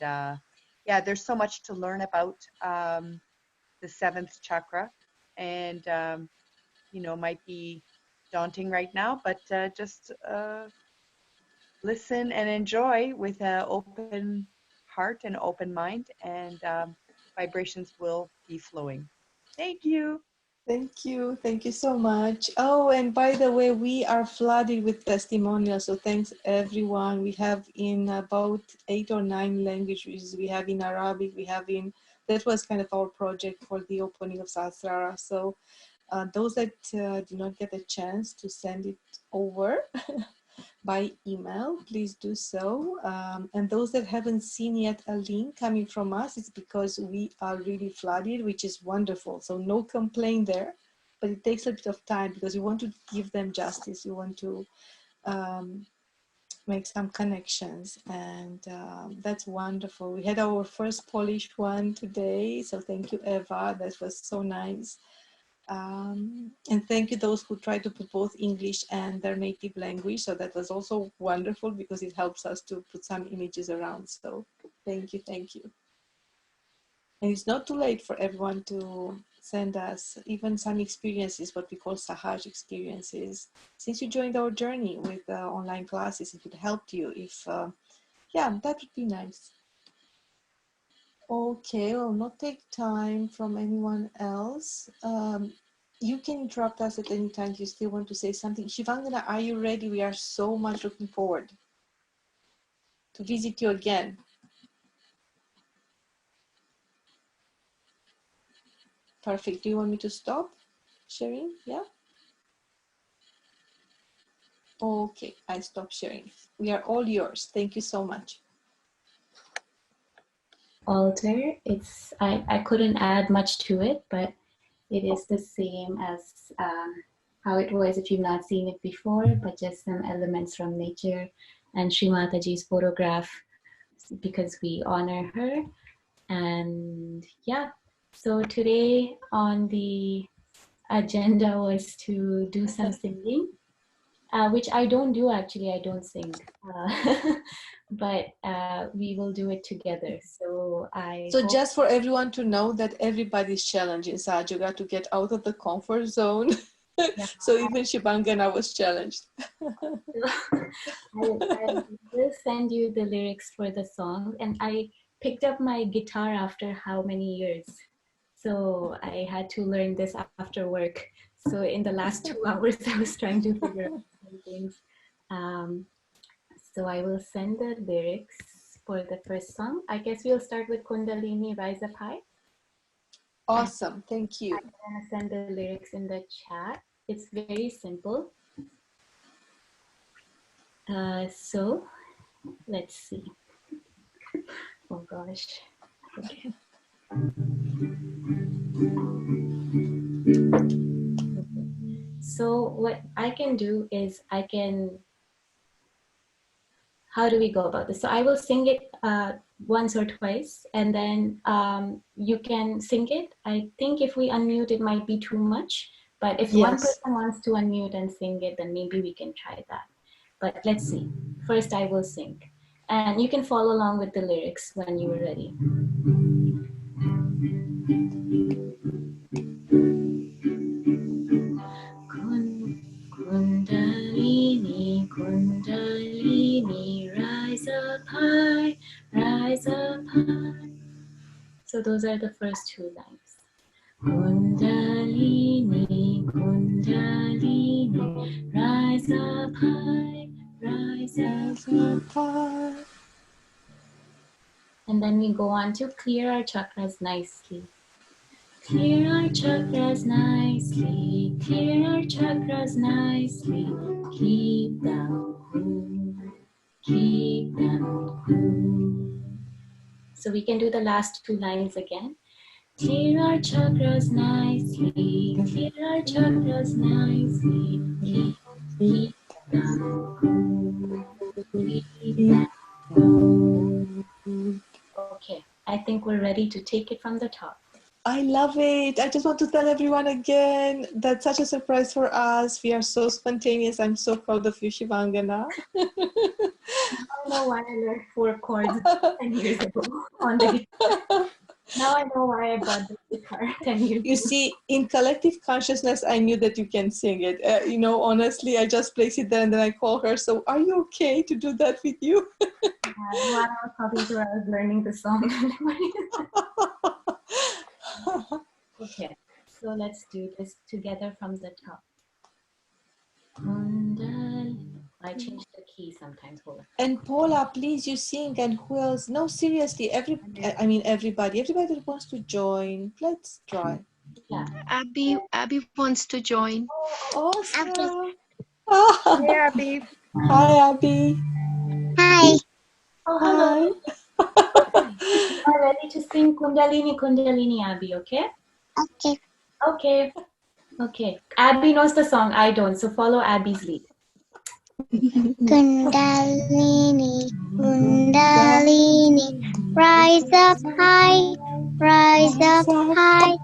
yeah, there's so much to learn about the seventh chakra, and you know, might be daunting right now, but just listen and enjoy with an open heart and open mind, and vibrations will be flowing. Thank you. Thank you. Thank you so much. Oh, and by the way, we are flooded with testimonials. So thanks everyone. We have in about 8 or 9 languages. We have in Arabic, we have in, that was kind of our project for the opening of Sahasrara. So those that did not get a chance to send it over by email, please do so. And those that haven't seen yet a link coming from us, it's because we are really flooded, which is wonderful. So no complaint there, but it takes a bit of time because we want to give them justice. We want to make some connections, and that's wonderful. We had our first Polish one today, so thank you, Eva. That was so nice. And thank you those who try to put both English and their native language. So that was also wonderful because it helps us to put some images around. So thank you, thank you. And it's not too late for everyone to send us even some experiences, what we call Sahaj experiences. Since you joined our journey with online classes, it would help you if, yeah, that would be nice. Okay, I'll not take time from anyone else. You can interrupt us at any time if you still want to say something. Shivangna, are you ready? We are so much looking forward to visit you again. Perfect. Do you want me to stop sharing? Yeah? Okay, I stop sharing. We are all yours. Thank you so much. Altar, I couldn't add much to it, but it is the same as how it was if you've not seen it before, but just some elements from nature and Sri Mataji's photograph because we honor her. And yeah, so today on the agenda was to do some singing, which I don't do actually, I don't sing. But we will do it together. So So just for everyone to know that everybody's challenging Sahaja Yoga to get out of the comfort zone. yeah. So even Shivangana was challenged. I will send you the lyrics for the song, and I picked up my guitar after how many years? So I had to learn this after work. So in the last 2 hours, I was trying to figure out some things. So I will send the lyrics for the first song. I guess we'll start with Kundalini Rise Up High. Awesome, thank you. I'm gonna send the lyrics in the chat. It's very simple. So let's see. Oh gosh. Okay. So what I can do is how do we go about this? So I will sing it once or twice, and then you can sing it. I think if we unmute, it might be too much. But if one person wants to unmute and sing it, then maybe we can try that. But let's see. First, I will sing. And you can follow along with the lyrics when you are ready. Kundalini, Kundalini, rise up high, rise up high. So those are the first two lines. Kundalini, Kundalini, rise up high, rise up high. And then we go on to clear our chakras nicely. Clear our chakras nicely, clear our chakras nicely. Keep them cool, keep them cool. So we can do the last two lines again. Clear our chakras nicely, clear our chakras nicely. Keep them cool, keep them cool. Okay, I think we're ready to take it from the top. I love it. I just want to tell everyone again, that's such a surprise for us. We are so spontaneous. I'm so proud of you, Shivangna. I don't know why I learned 4 chords 10 years ago on the guitar. Now I know why I bought the guitar 10 years ago. You see, in collective consciousness, I knew that you can sing it. Honestly, I just place it there and then I call her. So are you okay to do that with you? While I was talking to her, I was learning the song. Okay, so let's do this together from the top. I change the key sometimes. Hold on. And Paula, please, you sing. And who else? No, seriously, everybody that wants to join. Let's try. Yeah. Abby wants to join. Awesome. Hey, Abby. Hi, Abby. Hi. Oh, hello. You are ready to sing Kundalini Kundalini, Abby, okay? Okay. Okay. Okay. Abby knows the song. I don't. So follow Abby's lead. Kundalini, Kundalini, rise up high, rise up high.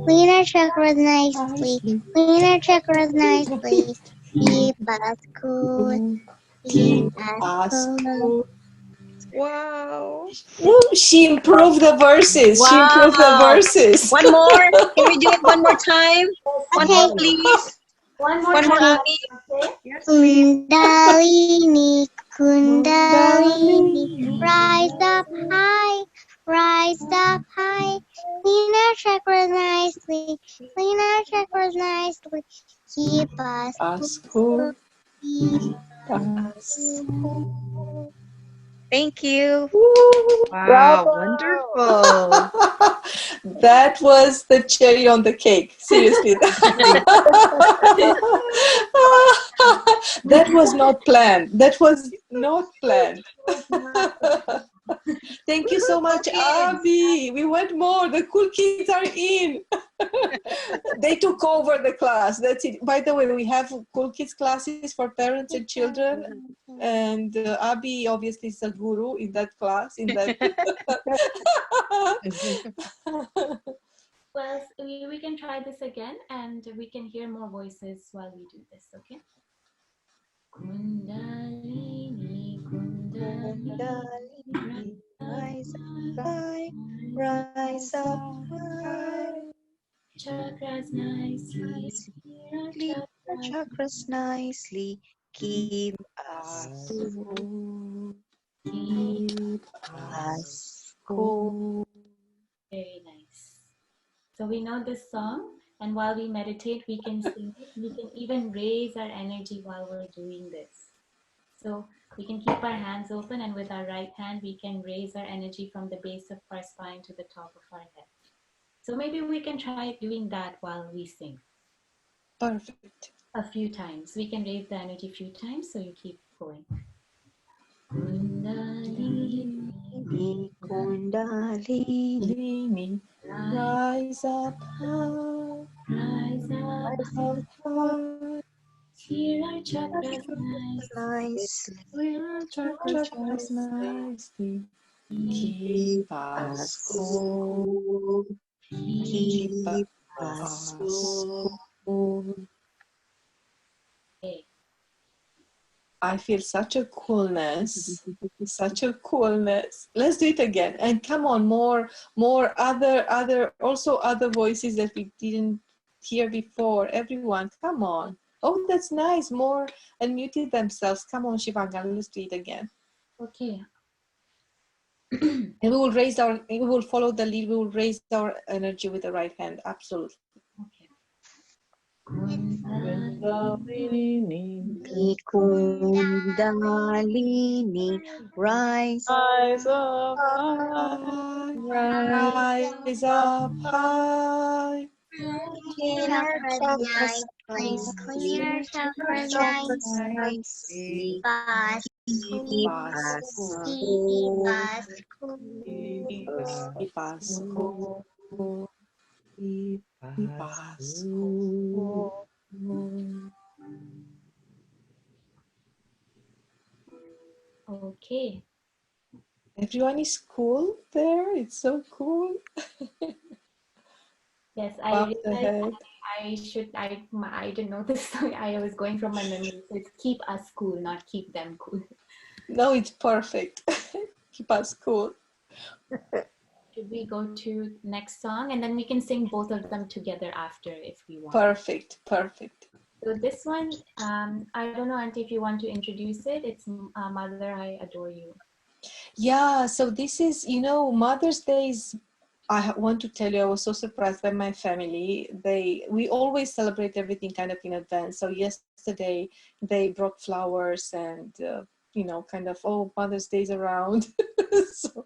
Clean our chakras nicely, clean our chakras nicely. Keep us cool, keep us cool. Wow. Ooh, she improved the verses. Wow. She improved the verses. One more. Can we do it one more time? One more, please. One more One more, time. Abby. Okay? Yes, please. Kundalini, Kundalini, rise up high, rise up high. Clean our chakras nicely, clean our chakras nicely. Keep us Cool. keep Us. cool. Thank you. Wow, wonderful. That was the cherry on the cake. Seriously. That was not planned. That was not planned. Thank you so much, Abby. We want more. The cool kids are in. They took over the class. That's it. By the way, we have cool kids classes for parents and children. And Abby obviously is a guru in that class. Well, we can try this again and we can hear more voices while we do this, okay? Kundalini, Kundalini, Rise up high, rise up high. chakras nicely, Clean our chakras nicely. Keep us Cool. keep us cool. Very nice. So we know this song, and while we meditate, we can sing it. We can even raise our energy while we're doing this. So we can keep our hands open, and with our right hand, we can raise our energy from the base of our spine to the top of our head. So maybe we can try doing that while we sing. Perfect. A few times. We can raise the energy a few times, so you keep going. Kundalini, Kundalini, Kundalini, rise up high, Rise up, high. clear our chakras nice, nicely, Clear our chakras nicely. keep Keep us us cool. cool, Keep keep us us cool. cool. Okay. I feel such a coolness. Such a coolness. Let's do it again. And come on, more also other voices that we didn't hear before. Everyone, come on. Oh, that's nice. More unmuted themselves. Come on, Shivangna, let's do it again. Okay. And we will follow the lead. We will raise our energy with the right hand. Absolutely. Okay. Kundalini, Kundalini, rise Eyes up High, high, rise up high. Chakras nice, clear chakras nice, nicely, pass, Keep us us cool. keep cool, us cool. Keep us cool. keep Keep us us cool. cool. Okay. Everyone is cool there. It's so cool. Yes, I Above the realized head. I didn't know this. I was going from my memory. So it's keep us cool, not keep them cool. No, it's perfect. Keep us cool. Should we go to next song and then we can sing both of them together after if we want. Perfect. Perfect. So this one, I don't know, Auntie, if you want to introduce it. It's Mother, I Adore You. Yeah, so this is, Mother's Day is, want to tell you, I was so surprised by my family. We always celebrate everything kind of in advance. So yesterday they brought flowers and, kind of, oh, Mother's Day's around. So,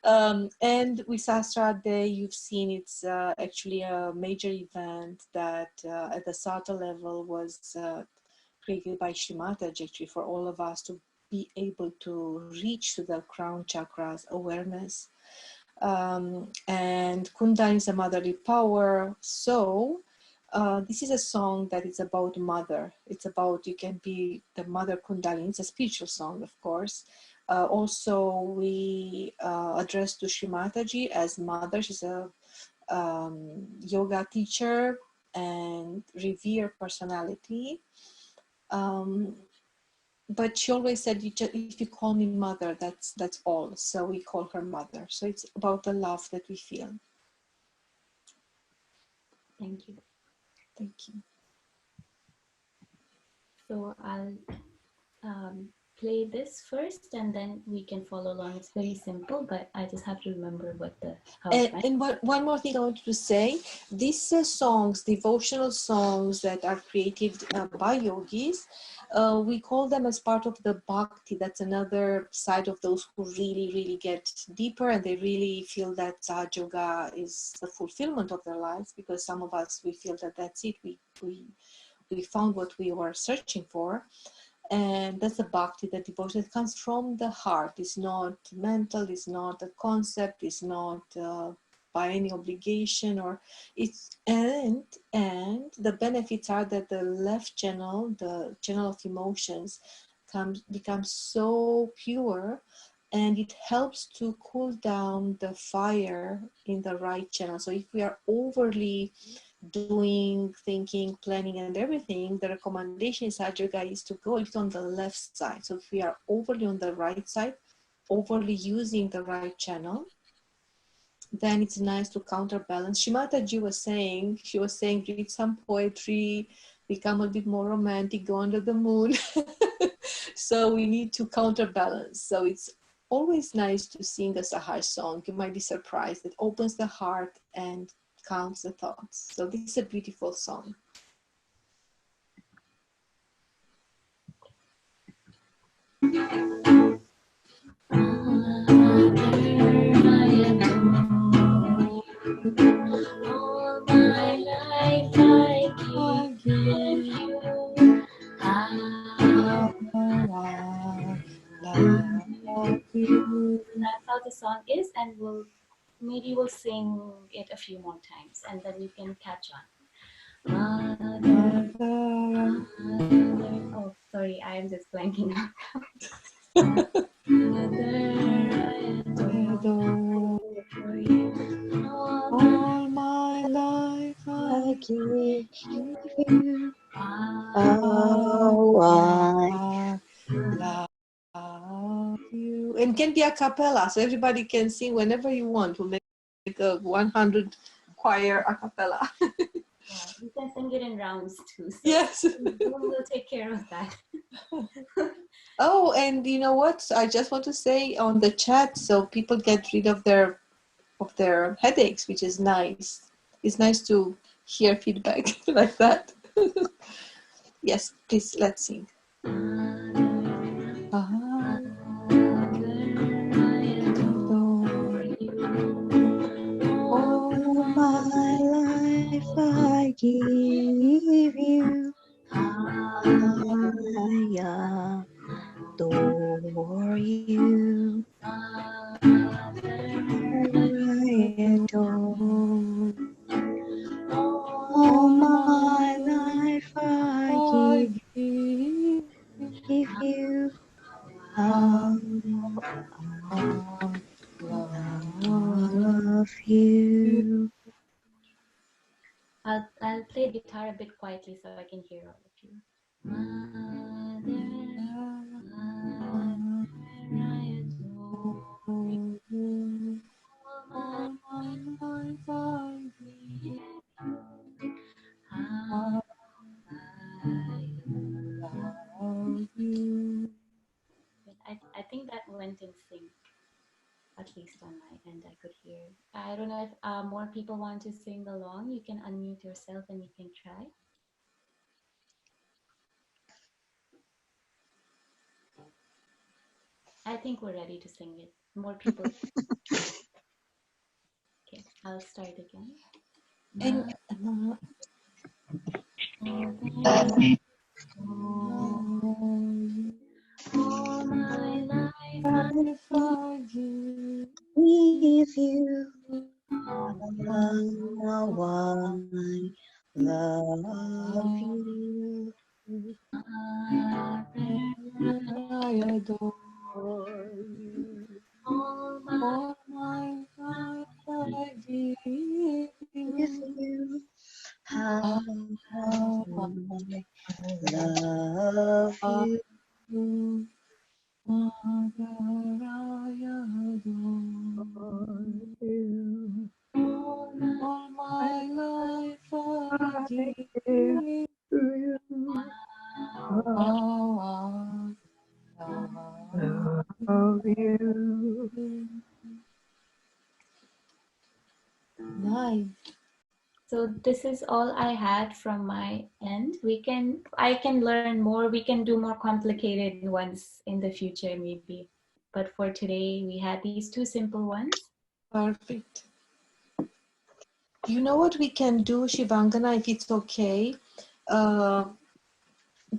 and with Sastra Day, you've seen it's actually a major event that at the Sata level was created by Shri Mataji, actually, for all of us to be able to reach to the crown chakras awareness. And Kundalini is a motherly power. So this is a song that is about mother. It's about, you can be the mother Kundalini. It's a spiritual song, of course. Also, we address to Shri Mataji as mother. She's a yoga teacher and revered personality. But she always said, if you call me mother, that's all. So we call her mother. So it's about the love that we feel. Thank you. Thank you. So I'll play this first and then we can follow along. It's very simple, but I just have to remember how it went. And one more thing I wanted to say, these songs, devotional songs that are created by yogis, we call them as part of the bhakti. That's another side of those who really, really get deeper and they really feel that Sahaja Yoga is the fulfillment of their lives, because some of us, we feel that that's it. We found what we were searching for. And that's a bhakti, the devotion that comes from the heart. It's not mental, it's not a concept, it's not by any obligation, or it's and the benefits are that the left channel, the channel of emotions, becomes so pure, and it helps to cool down the fire in the right channel. So if we are overly doing, thinking, planning, and everything, the recommendation in Sahaja Yoga is to go on the left side. So if we are overly on the right side, overly using the right channel, then it's nice to counterbalance. Shimataji was saying, read some poetry, become a bit more romantic, go under the moon. So we need to counterbalance. So it's always nice to sing a Sahaj song. You might be surprised. It opens the heart and calms the thoughts. So this is a beautiful song. All my life I give you. I love you. That's how the song is, and we'll maybe we'll sing it a few more times and then you can catch on. Mother, mother. Oh, sorry, I'm just blanking out. Mother, I adore you. All my life I give you. how I Love you. And can be a cappella, so everybody can sing whenever you want. We'll make a 100 choir a cappella. Yeah, you can sing it in rounds too. So Yes. we'll take care of that. Oh, and you know what? I just want to say on the chat, so people get rid of their headaches, which is nice. It's nice to hear feedback like that. Yes, please, let's sing. all my life I give you. I adore you. I adore. All my life I give you. How love you. I'll play guitar a bit quietly so I can hear all of you. Mother, mother, I adore you. All my life I give you. How I love you. I think that went in sync, at least on my end. I could hear. I don't know if more people want to sing along. You can unmute yourself and you can try. I think we're ready to sing it. More people. Okay, I'll start again. And All my life I I give With you, love how I love you. I adore You. all my all my life I give With you. you, how I I love you. you, Mother, I adore You. all my life I give you. How I love you. Nice. So this is all I had from my end. I can learn more. We can do more complicated ones in the future maybe. But for today, we had these two simple ones. Perfect. You know what we can do, Shivangana, if it's okay?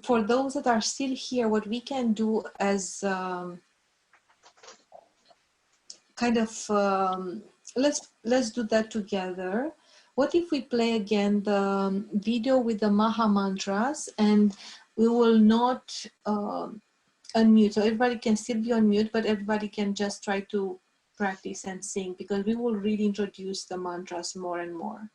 For those that are still here, what we can do as kind of, let's do that together. What if we play again the video with the Maha mantras, and we will not unmute, so everybody can still be on mute, but everybody can just try to practice and sing, because we will really introduce the mantras more and more.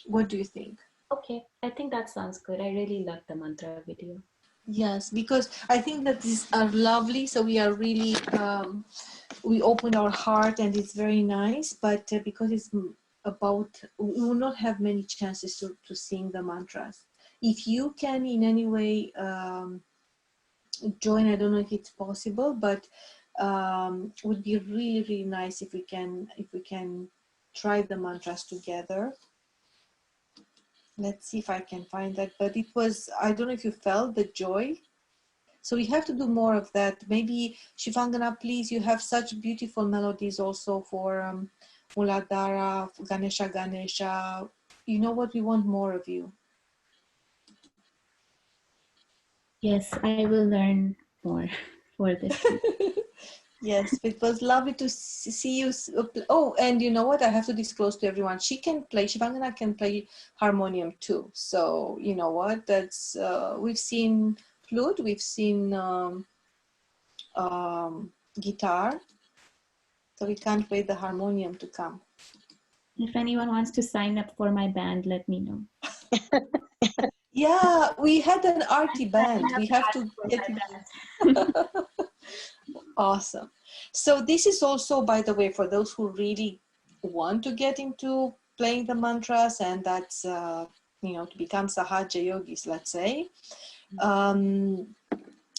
What do you think? Okay, I think that sounds good. I really love the mantra video. Yes, because I think that these are lovely, so we are really we open our heart and it's very nice, but because it's about, we will not have many chances to sing the mantras. If you can in any way join, I don't know if it's possible, but would be really, really nice if we can try the mantras together. Let's see if I can find that. But it was, I don't know if you felt the joy. So we have to do more of that. Maybe Shivangana, please, you have such beautiful melodies also for Muladhara, Ganesha Ganesha. You know what, we want more of you. Yes, I will learn more for this. Yes, it was lovely to see you. Oh, and you know what? I have to disclose to everyone. Shivangna can play harmonium too. So you know what? That's we've seen flute, we've seen guitar. So we can't wait the harmonium to come. If anyone wants to sign up for my band, let me know. Yeah, we had an arty band. We have to get you. Awesome. So this is also, by the way, for those who really want to get into playing the mantras, and that's to become Sahaja yogis, let's say.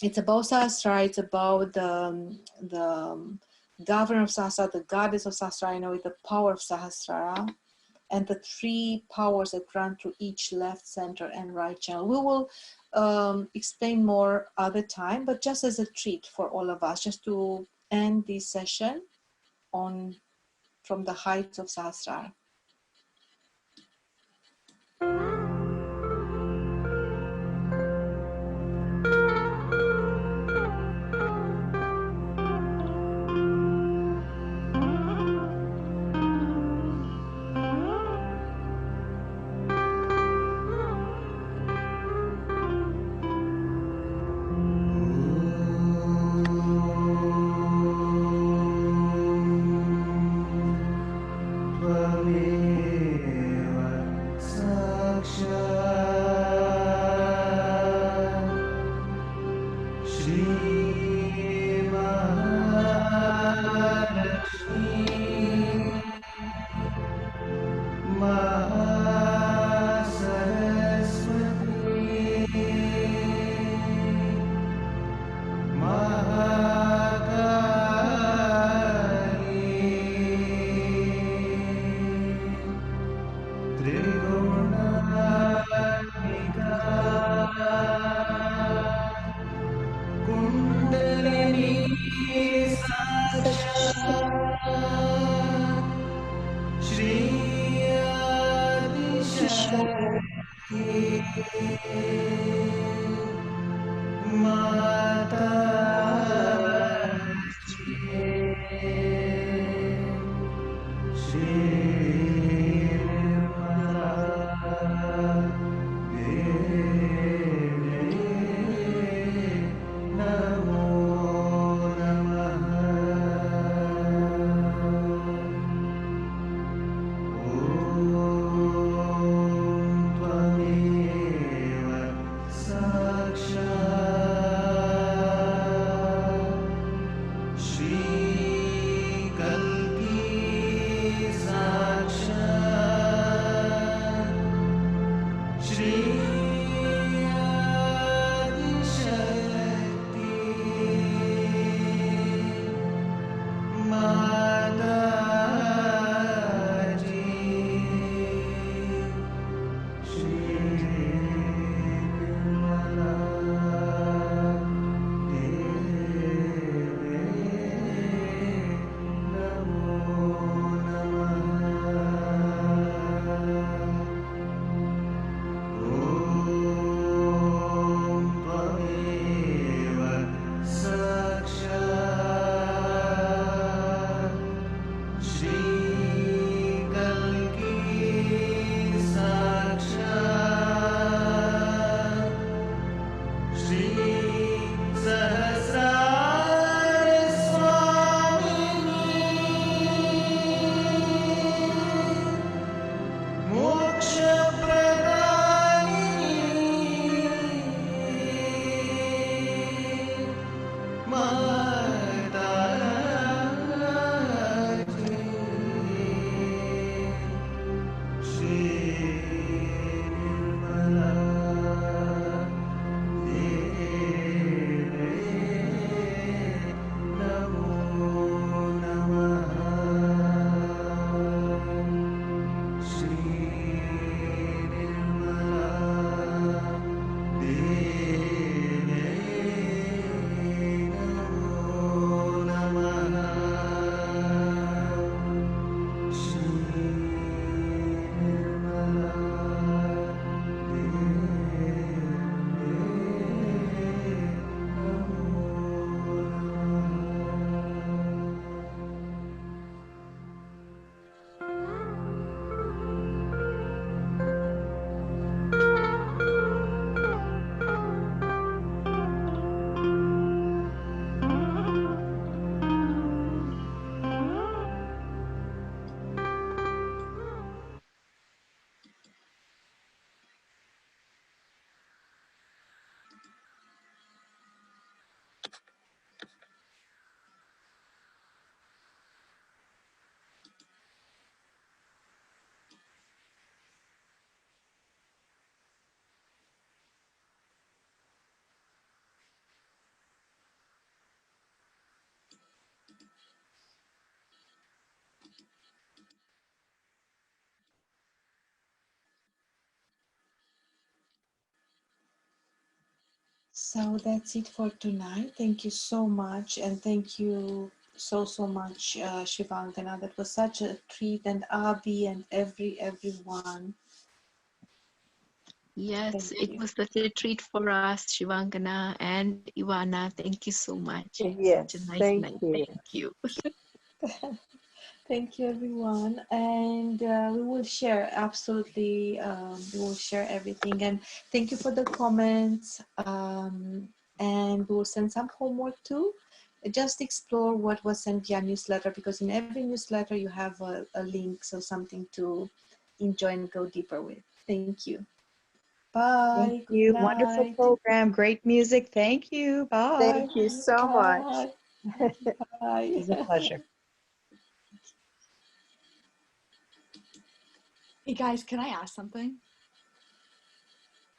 It's about Sahasrara. It's about the governor of Sahasrara, the goddess of Sahasrara, with the power of Sahasrara, and the 3 powers that run through each left, center, and right channel. We will explain more other time, but just as a treat for all of us, just to end this session from the heights of Sahasrara. So that's it for tonight. Thank you so much, and thank you so much, Shivangana. That was such a treat, and Abhi and everyone. Yes, Thank it you. was such a treat for us, Shivangana and Ivana. Thank you so much. Such a Yes, nice thank night. you. Thank you. Thank you, everyone, and we will share absolutely. We will share everything, and thank you for the comments. And we will send some homework too. Just explore what was sent via newsletter, because in every newsletter you have a link, so something to enjoy and go deeper with. Thank you. Thank Bye. Good you. Wonderful night. program. Great music. Thank you. Bye. Thank you so much. Bye. It Bye. was a pleasure. Hey guys, can I ask something?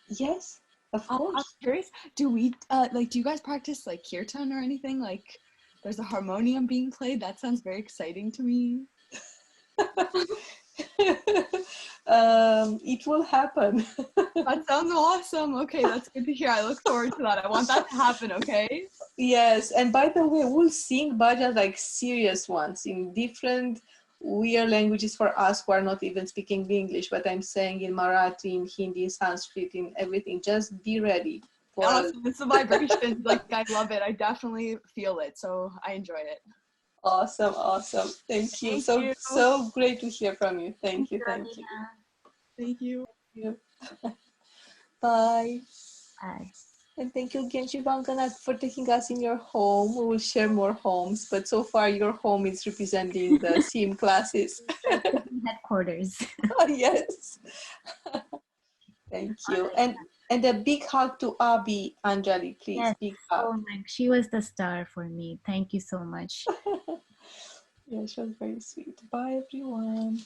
Yes, of I'm course. curious. Do we do you guys practice like kirtan or anything? Like, there's a harmonium being played. That sounds very exciting to me. It will happen. That sounds awesome. Okay, that's good to hear. I look forward to that. I want that to happen. Okay. Yes, and by the way, we'll sing bhajan like serious ones in different weird languages for us who are not even speaking English, but I'm saying in Marathi, in Hindi, Sanskrit, in everything. Just be ready for Awesome. It's the vibration. Like, I love it. I definitely feel it. So I enjoy it. awesome. Thank you. Thank So you. so great to hear from you. Thank Thank you. you, Thank you. Alina. Thank you. Thank you. Bye. Bye. And thank you again, Shivangana, for taking us in your home. We will share more homes, but so far your home is representing the SIM classes. Headquarters. Oh, yes. Thank you. And a big hug to Abhi, Anjali, please. Yes. Big hug. Oh my, she was the star for me. Thank you so much. Yeah, she was very sweet. Bye, everyone.